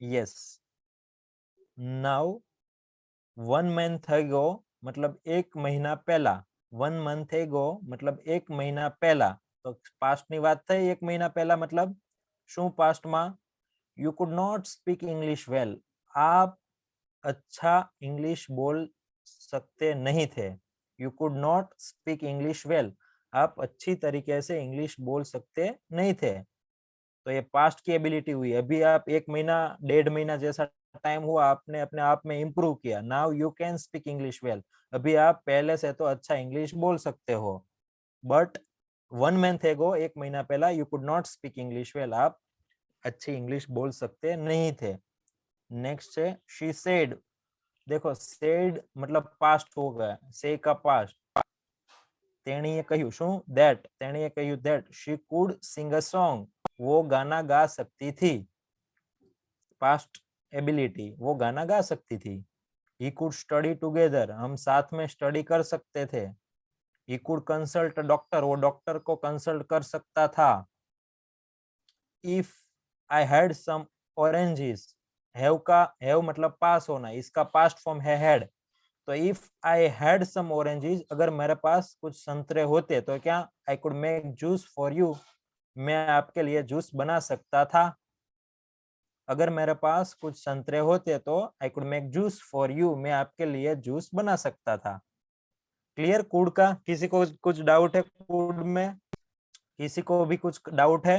यस, नाउ 1 मंथ एगो मतलब 1 महीना पहला, 1 मंथ एगो मतलब 1 महीना पहला, तो पास्ट ની વાત થઈ, 1 મહિના પહેલા मतलब શું पास्ट માં, you could not speak English well, आप अच्छा इंग्लिश बोल सकते नहीं थे। You could not speak English well, आप अच्छी तरीके से इंग्लिश बोल सकते नहीं थे। तो ये पास्ट की एबिलिटी हुई। अभी आप 1 महीना 1.5 महीना जैसा टाइम हुआ, आपने अपने आप में इम्प्रूव किया। Now you can speak English well, अभी आप पहले से तो अच्छा इंग्लिश बोल सकते हो। बट 1 मंथ एगो, 1 महीना पहला, you could not speak English well, आप अच्छी इंग्लिश बोल सकते नहीं थे। नेक्स्ट है शी सेड, देखो सेड मतलब पास्ट हो गया, से का पास्ट। તેણીએ કહ્યું, શું, that, તેણીએ કહ્યું that she could sing a song, वो गाना गा सकती थी। पास्ट एबिलिटी, वो गाना गा सकती थी। he could study together, हम साथ में स्टडी कर सकते थे। he could consult a doctor, वो डॉक्टर को कंसल्ट कर सकता था। if I had some oranges, have का have मतलब पास होना, इसका पास्ट फॉर्म है had, तो if I had some oranges, अगर मेरे पास कुछ संतरे होते तो क्या, I could make juice for you, मैं आपके लिए जूस बना सकता था। अगर मेरे पास कुछ संतरे होते तो आई could make juice for you, मैं आपके लिए जूस बना सकता था। क्लियर कुड का? किसी को कुछ डाउट है कुड में? किसी को भी कुछ डाउट है?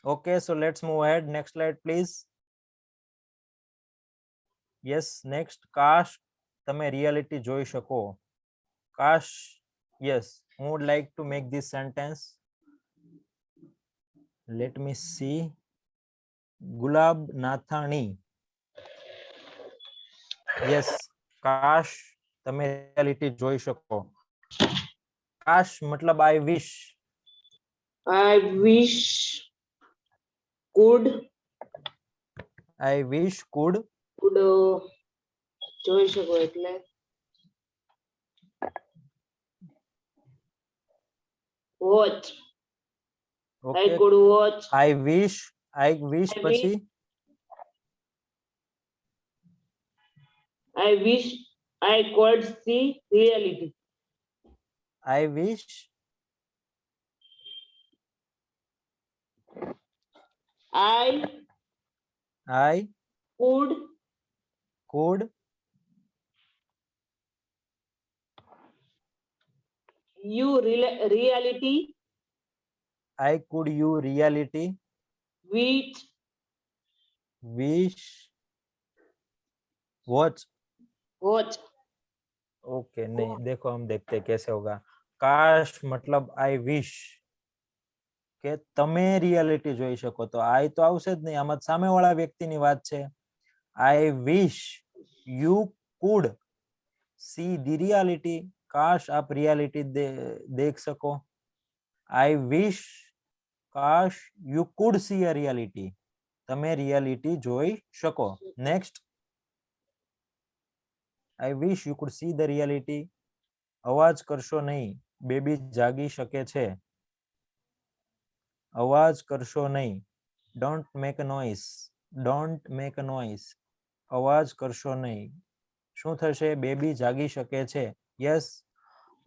Okay, so let's move ahead, next slide please. Yes, next, काश તમે રિયાલિટી જોઈ શકો, કાશ, yes, who would like to make this sentence? Let me see. Gulab Nathani, yes, કાશ તમે રિયાલિટી જોઈ શકો। કાશ मतलब I wish, I wish could જોઈ શકો એટલે watch, I okay, could watch, I wish પછી I wish I could see reality, I wish I could you reality, I could you reality, which wish watch, okay नहीं, देखो हम देखते हैं कैसे होगा। काश मतलब आई विश, કે તમે રિયાલિટી જોઈ શકો, તો આઈ તો આવશે જ નહીં, આમાં સામેવાળા વ્યક્તિની વાત છે. I wish you could see the reality, કાશ આપ રિયાલિટી દેખ શકો. આઈ વિશ કાશ you could see a reality, તમે રિયાલિટી જોઈ શકો. Next, I wish you could see the reality. અવાજ કરશો નહીં, બેબી જાગી શકે છે. અવાજ કરશો નહીં, don't make a noise, don't make a noise. અવાજ કરશો નહીં, શું થશે? બેબી જાગી શકે છે. યસ,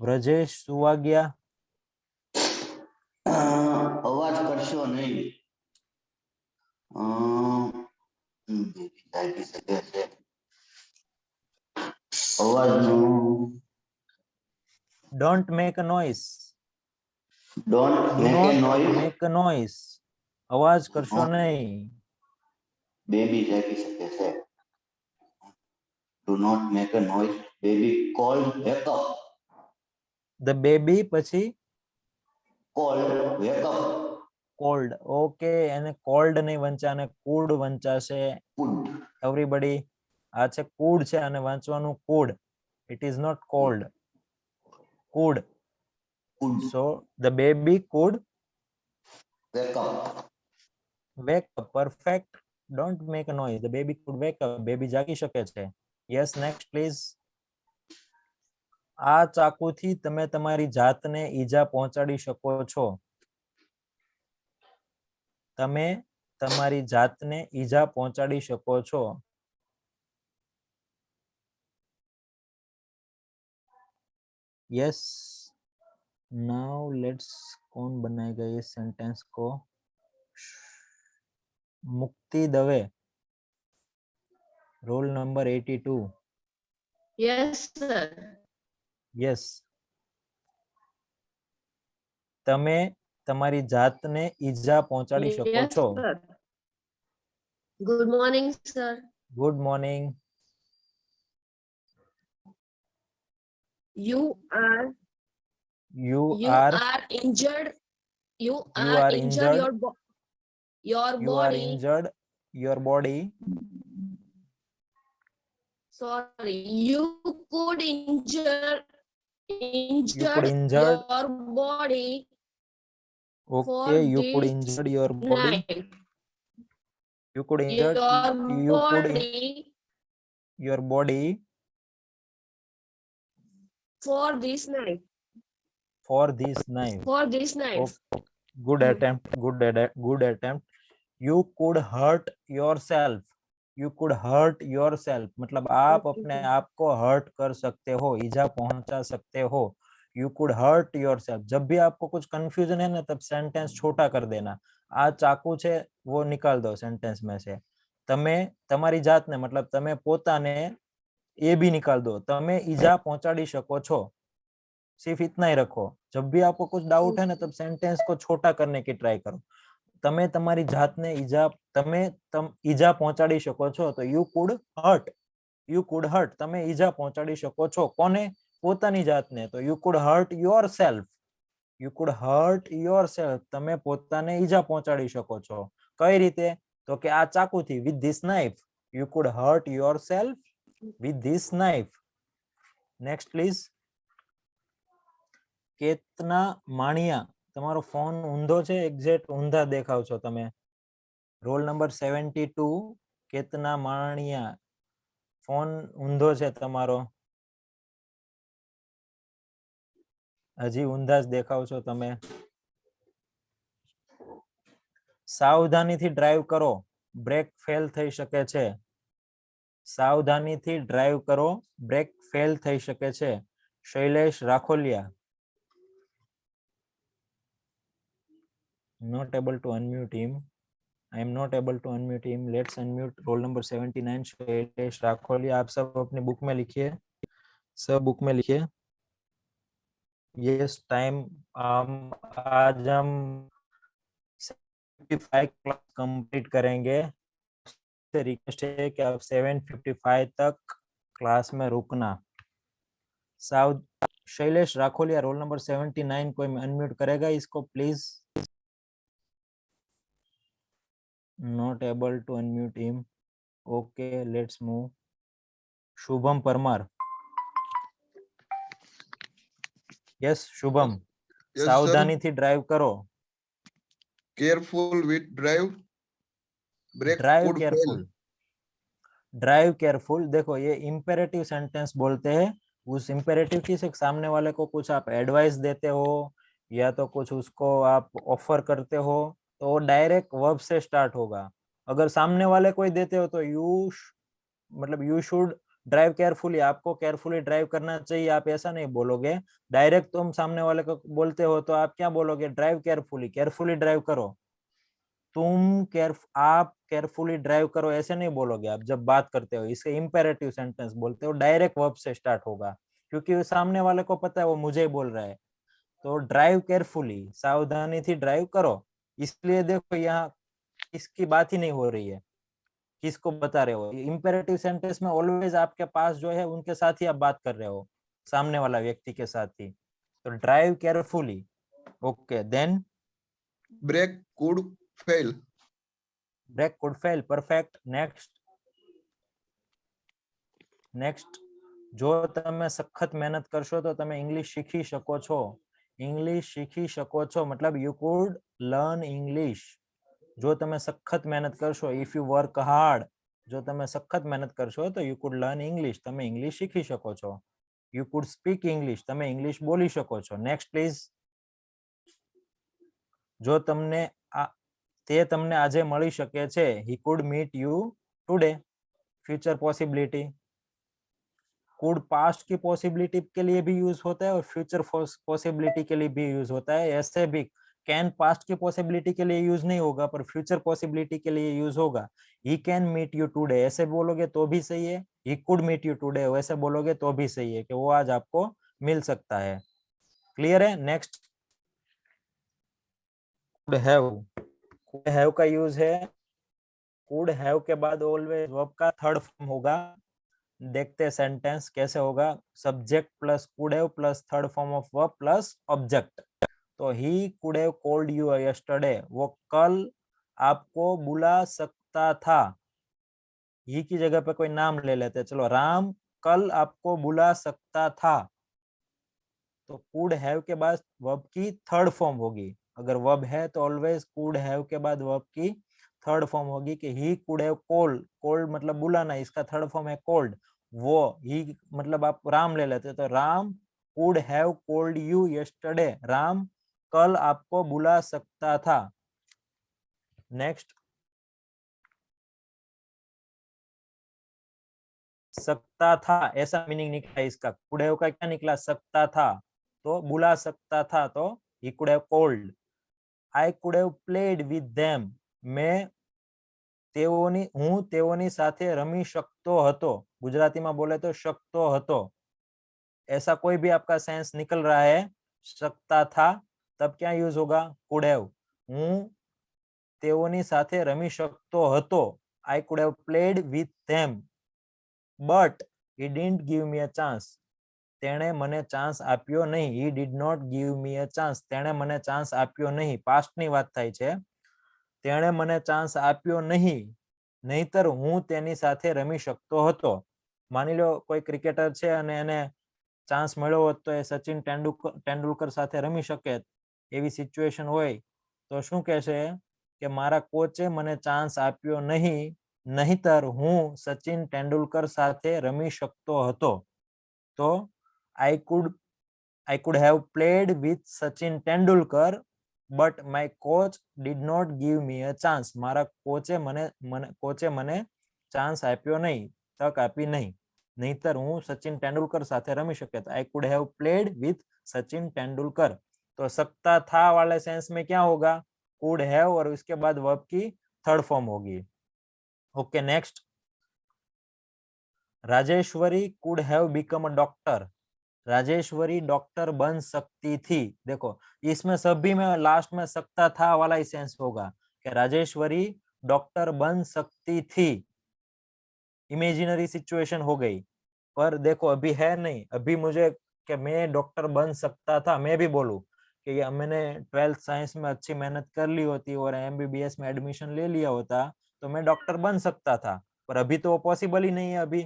વ્રજેશ સુવા ગયા. અવાજ કરશો નહીં, જાગી શકે છે. અવાજનો don't make a noise, don't do make a not noise, make a noise. અવાજ કરશો નહીં. બેબી જાગી શકે છે. Do not make a noise, baby could wake up, the baby પછી could wake up, could. Okay, એને કોલ્ડ નહીં વંચા, અને કુડ વંચાશે. કુડ, એવરીબડી, આ છે કુડ છે, અને વાંચવાનું could. It is not cold, could. Could so the baby could wake up, wake up. Perfect. Don't make a noise. The baby could wake up. Baby જાગી શકે છે. Yes, next please. આ ચાકુથી તમે તમારી જાતને ઈજા પહોંચાડી શકો છો. તમે તમારી જાતને ઈજા પહોંચાડી શકો છો. Yes. Now let's कौन बनाएगा ये सेंटेंस को? मुक्ति Dave, roll number 82. Yes, sir. Yes. તમે તમારી જાતને ઈજા પહોંચાડી શકો Yes, છો. sir. Good morning, sir. Good morning. You are you you are are injured. You You are are injured. injured. Your your you are body. injured your body. Sorry, you could injure You could injured. your body Okay, you could this injured your body. night. You could injured Your you could body your body for this night. for this night. For this night. Oh, good attempt. Good attempt. You could hurt yourself. You could hurt yourself. मतलब आप Okay. अपने आप को hurt कर सकते हो, ईजा पहुंचा सकते हो. You could hurt yourself. जब भी आपको कुछ कंफ्यूजन है ना, तब सेंटेंस छोटा कर देना. आ चाकू छे वो निकाल दो सेंटेंस में से. તમે તમારી જાતને मतलब તમે પોતાને એ भी निकाल दो. તમે ઈજા પહોંચાડી શકો છો. सिर्फ इतना ही रखो. जब भी आपको कुछ डाउट है ना, तब सेंटेंस को छोटा करने की ट्राई करो. તમે તમારી જાતને ઈજા પહોંચાડી શકો છો, તો યુ કુડ હર્ટ. તમે ઈજા પહોંચાડી શકો છો. કોને? પોતાની જાતને. તો you could hurt yourself. You could hurt yourself. તમે પોતાને ઈજા પહોંચાડી શકો છો. કઈ રીતે? તો કે આ ચાકુથી, with this knife. You could hurt yourself with this knife. Next please. Ketna Maniya. તમારો ફોન ઊંધો છે, એક્ઝેક્ટ ઊંધા દેખાવ છો તમે. Roll number 72. Ketna Maniya. Phone ઊંધો છે તમારો. હજી ઊંધા જ દેખાવ છો તમે. સાવધાનીથી ડ્રાઈવ કરો, બ્રેક ફેલ થઈ શકે છે. સાવધાનીથી ડ્રાઈવ કરો, બ્રેક ફેલ થઈ શકે છે. Shailesh Rakholiya. Not able to unmute him. I am not able to unmute him. Let's unmute roll number 79 Shailesh राखोलिया. आप सब अपनी बुक में लिखिए, सब बुक में लिखिए. यस, टाइम आज हम 7:55 क्लास कंप्लीट करेंगे. रिक्वेस्ट है कि आप 7:55 तक क्लास में रुकना. शैलेश राखोलिया रोल नंबर 79, कोई अनम्यूट करेगा इसको please? Not able to unmute him. Okay, let's move. Shubham Parmar. Yes, Shubham. Yes, sir. સાવધાની થી ડ્રાઈવ કરો. Careful with drive. Brake drive could careful. fail. Drive careful. देखो ये इंपेरेटिव सेंटेंस बोलते हैं. उस इंपेरेटिव की से सामने वाले को कुछ आप एडवाइस देते हो या तो कुछ उसको आप ऑफर करते हो तो वो डायरेक्ट वर्ब से स्टार्ट होगा. अगर सामने वाले कोई देते हो तो मतलब यू शुड ड्राइव केयरफुली, आपको केयरफुली ड्राइव करना चाहिए, आप ऐसा नहीं बोलोगे. डायरेक्ट तुम सामने वाले को बोलते हो तो आप क्या बोलोगे? ड्राइव केयरफुली, केयरफुली ड्राइव करो. आप केयरफुली ड्राइव करो ऐसे नहीं बोलोगे आप जब बात करते हो. इसे इंपेरेटिव सेंटेंस बोलते हो. डायरेक्ट वर्ब से स्टार्ट होगा क्योंकि सामने वाले को पता है वो मुझे ही बोल रहा है. तो ड्राइव केयरफुली, सावधानी थी ड्राइव करो. इसलिए देखो यहाँ इसकी बात ही नहीं हो रही है, किसको बता रहे हो. इंपेरेटिव सेंटेंस में ऑलवेज आपके पास जो है उनके साथ ही आप बात कर रहे हो, सामने वाला व्यक्ति के साथ ही. तो drive carefully. Okay, then Brake could fail. Brake could fail. Perfect. Next જો તમે સખત મહેનત કરશો તો તમે ઇંગ્લિશ શીખી શકો છો. ઇંગ્લિશ શીખી શકો છો મતલબ યુ કુડ લર્ન ઇંગ્લિશ. જો તમે સખત મહેનત કરશો, ઇફ યુ વર્ક હાર્ડ, જો તમે સખત મહેનત કરશો તો યુ કુડ લર્ન ઇંગ્લિશ, તમે ઇંગ્લિશ શીખી શકો છો. યુ કુડ સ્પીક ઇંગ્લિશ, તમે ઇંગ્લિશ બોલી શકો છો. Next please. જો તમને તે તમને આજે મળી શકે છે. he could meet you today. Future possibility. Could past की पॉसिबिलिटी के लिए भी यूज होता है और फ्यूचर पॉसिबिलिटी के लिए भी यूज होता है. ऐसे भी कैन पास्ट की पॉसिबिलिटी के लिए यूज नहीं होगा पर फ्यूचर पॉसिबिलिटी के लिए यूज होगा. He can meet you today ऐसे बोलोगे तो भी सही है. He could meet you today वैसे बोलोगे तो भी सही है कि वो आज आपको मिल सकता है. क्लियर है? Next. Could have. Could have का यूज है. कुड हैव के बाद ऑलवेज वर्ब का थर्ड फॉर्म होगा. देखते हैं सेंटेंस कैसे होगा. Subject plus could have plus third form of verb plus object. तो he could have called you yesterday, वो कल आपको बुला सकता था. ही की जगह पे कोई नाम ले लेते हैं. चलो, राम कल आपको बुला सकता था. तो कुड हैव के बाद वर्ब की थर्ड फॉर्म होगी. अगर वर्ब है तो ऑलवेज कुड हैव के बाद वर्ब की थर्ड फॉर्म होगी कि ही कुड हैव कॉल्ड. कॉल्ड मतलब बुलाना, इसका थर्ड फॉर्म है कॉल्ड. वो ही मतलब आप राम ले लेते तो Ram could have called you yesterday, Ram कल आपको बुला सकता था. नेक्स्ट. सकता था ऐसा मीनिंग निकला इसका. कुड हैव का क्या निकला? सकता था. तो बुला सकता था तो he could have called. I could have played with them, मैं હું તેઓની સાથે રમી શકતો હતો. गुजराती में बोले तो શકતો હતો. ऐसा कोई भी आपका सेंस निकल रहा है सकता था तब क्या यूज होगा? Could have. હું તેઓની સાથે રમી શકતો હતો. I could have played with them but he didn't give me a chance. તેણે મને ચાન્સ આપ્યો નહીં. he did not give me a chance. તેણે મને ચાન્સ આપ્યો નહીં. પાસ્ટની વાત થાય છે. તેણે મને ચાન્સ આપ્યો નહીં, નહીતર હું તેની સાથે રમી શકતો હતો. માની લો કોઈ ક્રિકેટર છે અને એને ચાન્સ મળ્યો હોત તો એ સચિન તેંડુલકર સાથે રમી શકે એવી સિચ્યુએશન હોય તો શું કહેશે કે મારા કોચે મને ચાન્સ આપ્યો નહીં, નહીતર હું સચિન તેંડુલકર સાથે રમી શકતો હતો. તો I could have played with Sachin Tendulkar but my coach did not give me a chance. મારા કોચે મને ચાન્સ આપ્યો નહીં, તક આપી નહીં, નહીતર હું સચિન તેંડુલકર સાથે રમી શકે. I could have played with Sachin Tendulkar. तो सकता था वाले सेंस में क्या होगा? could have और उसके बाद वर्ब की थर्ड फॉर्म होगी. Okay, next. Rajeshwari could have become a doctor. Rajeshwari doctor बन सकती थी. देखो इसमें सभी में लास्ट में सकता था वाला ही सेंस होगा कि राजेश्वरी डॉक्टर बन सकती थी. इमेजिनरी सिचुएशन हो गई पर देखो अभी है नहीं. अभी मुझे कि मैं डॉक्टर बन सकता था, मैं भी बोलूं कि ये मैंने 12th साइंस में अच्छी मेहनत कर ली होती और MBBS में एडमिशन ले लिया होता तो मैं डॉक्टर बन सकता था, पर अभी तो वो पॉसिबल ही नहीं है अभी।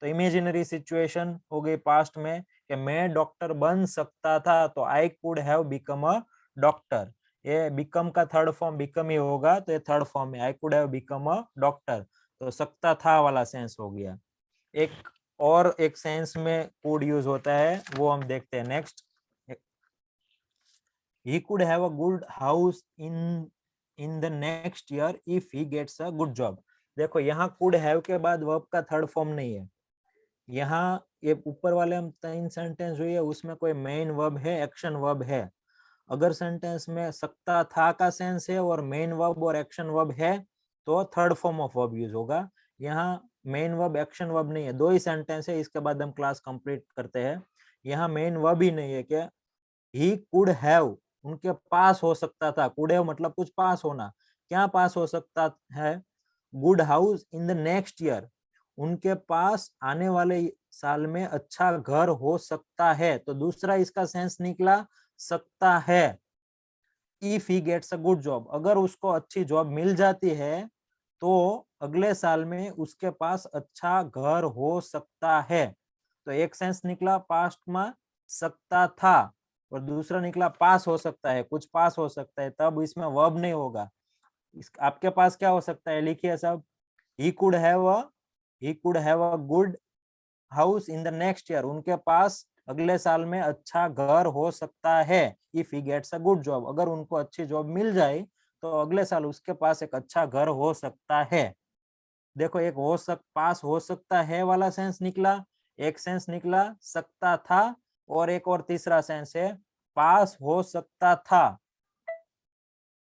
तो इमेजिनरी सिचुएशन हो गई पास्ट में कि मैं डॉक्टर बन सकता था, तो I could have become a doctor. ये बिकम का थर्ड फॉर्म बिकम ही होगा, तो ये थर्ड फॉर्म है, I could have become a doctor. तो सकता था वाला सेंस हो गया। एक सेंस में कुड यूज होता है, वो हम देखते हैं next. he could have a good house in the next year if he gets a good job। देखो यहाँ could have के बाद वर्ब का थर्ड फॉर्म नहीं है। यहाँ ये ऊपर वाले हम 3 सेंटेंस हुई है, उसमें कोई मेन वर्ब है, एक्शन वर्ब है। अगर सेंटेंस में सकता था का सेंस है और मेन वर्ब और एक्शन वर्ब है तो third form of verb use होगा। यहाँ मेन वर्ब एक्शन वर्ब नहीं है, 2 ही सेंटेंस है, इसके बाद हम क्लास कंप्लीट करते हैं। यहाँ मेन वर्ब ही नहीं है कि he could have, उनके पास हो सकता था। could have मतलब कुछ पास होना, क्या पास हो सकता है? Good house in the next year, उनके पास आने वाले साल में अच्छा घर हो सकता है। तो दूसरा इसका सेंस निकला सकता है। If he gets a good job, अगर उसको अच्छी जॉब मिल जाती है तो अगले साल में उसके पास अच्छा घर हो सकता है। तो एक सेंस निकला पास्ट में सकता था और दूसरा निकला पास हो सकता है, कुछ पास हो सकता है, तब इसमें वर्ब नहीं होगा। आपके पास क्या हो सकता है, लिखिए सब। he could have a good house in the next year, उनके पास अगले साल में अच्छा घर हो सकता है। if he gets a good job, अगर उनको अच्छी जॉब मिल जाए तो अगले साल उसके पास एक अच्छा घर हो सकता है। देखो एक पास हो सकता है वाला सेंस निकला, एक सेंस निकला सकता था और एक और तीसरा सेंस है पास हो सकता था।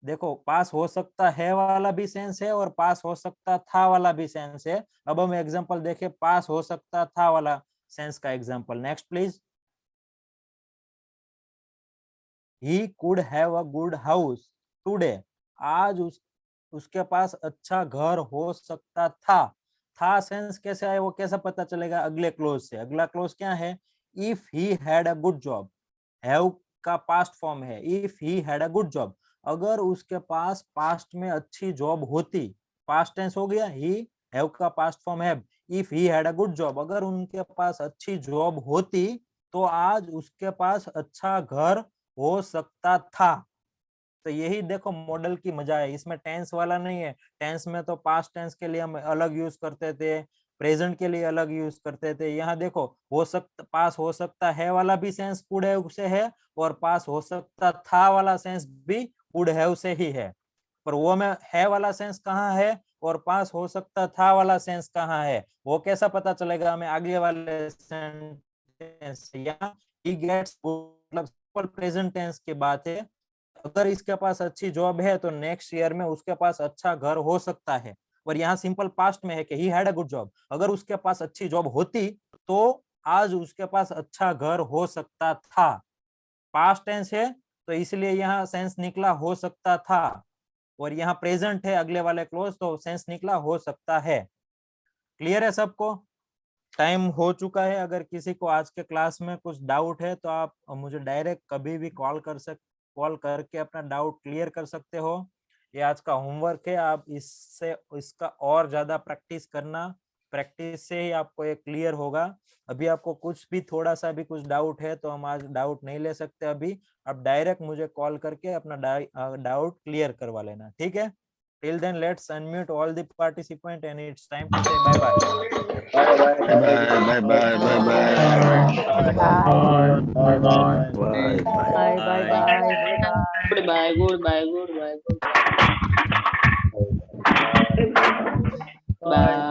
देखो पास हो सकता है वाला भी सेंस है और पास हो सकता था वाला भी सेंस है। अब हम एग्जांपल देखें पास हो सकता था वाला सेंस का example. Next please. he could have a good house today, आज उसके पास अच्छा घर हो सकता था सेंस कैसे आए वो कैसे पता चलेगा? अगले क्लोज से। अगला क्लोज क्या है? If he had a good job, have का पास्ट फॉर्म है। If he had a good job, अगर उसके पास पास्ट में अच्छी जॉब होती, पास्ट टेंस हो गया। ही हैव का पास्ट फॉर्म है। If he had a good job, अगर उनके पास अच्छी जॉब होती तो आज उसके पास अच्छा घर हो सकता था। तो यही देखो मॉडल की मजा है, इसमें टेंस वाला नहीं है। टेंस में तो पास्ट टेंस के लिए हम अलग यूज करते थे, प्रेजेंट के लिए अलग यूज करते थे। यहाँ देखो हो सकता, पास हो सकता है वाला भी सेंस कुड हैव से है और पास हो सकता था वाला सेंस भी कुड हैव से ही है। पर वो में है वाला सेंस कहाँ है और पास हो सकता था वाला सेंस कहाँ है, वो कैसा पता चलेगा हमें? आगे वाले सेंटेंस। यहाँ he gets मतलब प्रेजेंट टेंस की बात है। अगर इसके पास अच्छी जॉब है तो नेक्स्ट ईयर में उसके पास अच्छा घर हो सकता है। और यहाँ सिंपल पास्ट में है कि he had a good job, अगर उसके पास अच्छी जॉब होती तो आज उसके पास अच्छा घर हो सकता था। पास्ट टेंस है तो इसलिए यहाँ सेंस निकला हो सकता था और यहाँ प्रेजेंट है अगले वाले क्लोज, तो सेंस निकला हो सकता है। क्लियर है सबको? टाइम हो चुका है। अगर किसी को आज के क्लास में कुछ डाउट है तो आप मुझे डायरेक्ट कभी भी कॉल करके अपना डाउट क्लियर कर सकते हो। ये आज का होमवर्क है, आप इसका और ज्यादा प्रैक्टिस करना, प्रैक्टिस से ही आपको ये क्लियर होगा। अभी आपको कुछ भी थोड़ा सा भी कुछ डाउट है तो हम आज डाउट नहीं ले सकते अभी, आप डायरेक्ट मुझे कॉल करके अपना डाउट क्लियर करवा लेना, ठीक है? Till then, let's unmute all the participants and it's time to say bye-bye. Bye bye. Goodbye, goodbye, goodbye. Bye.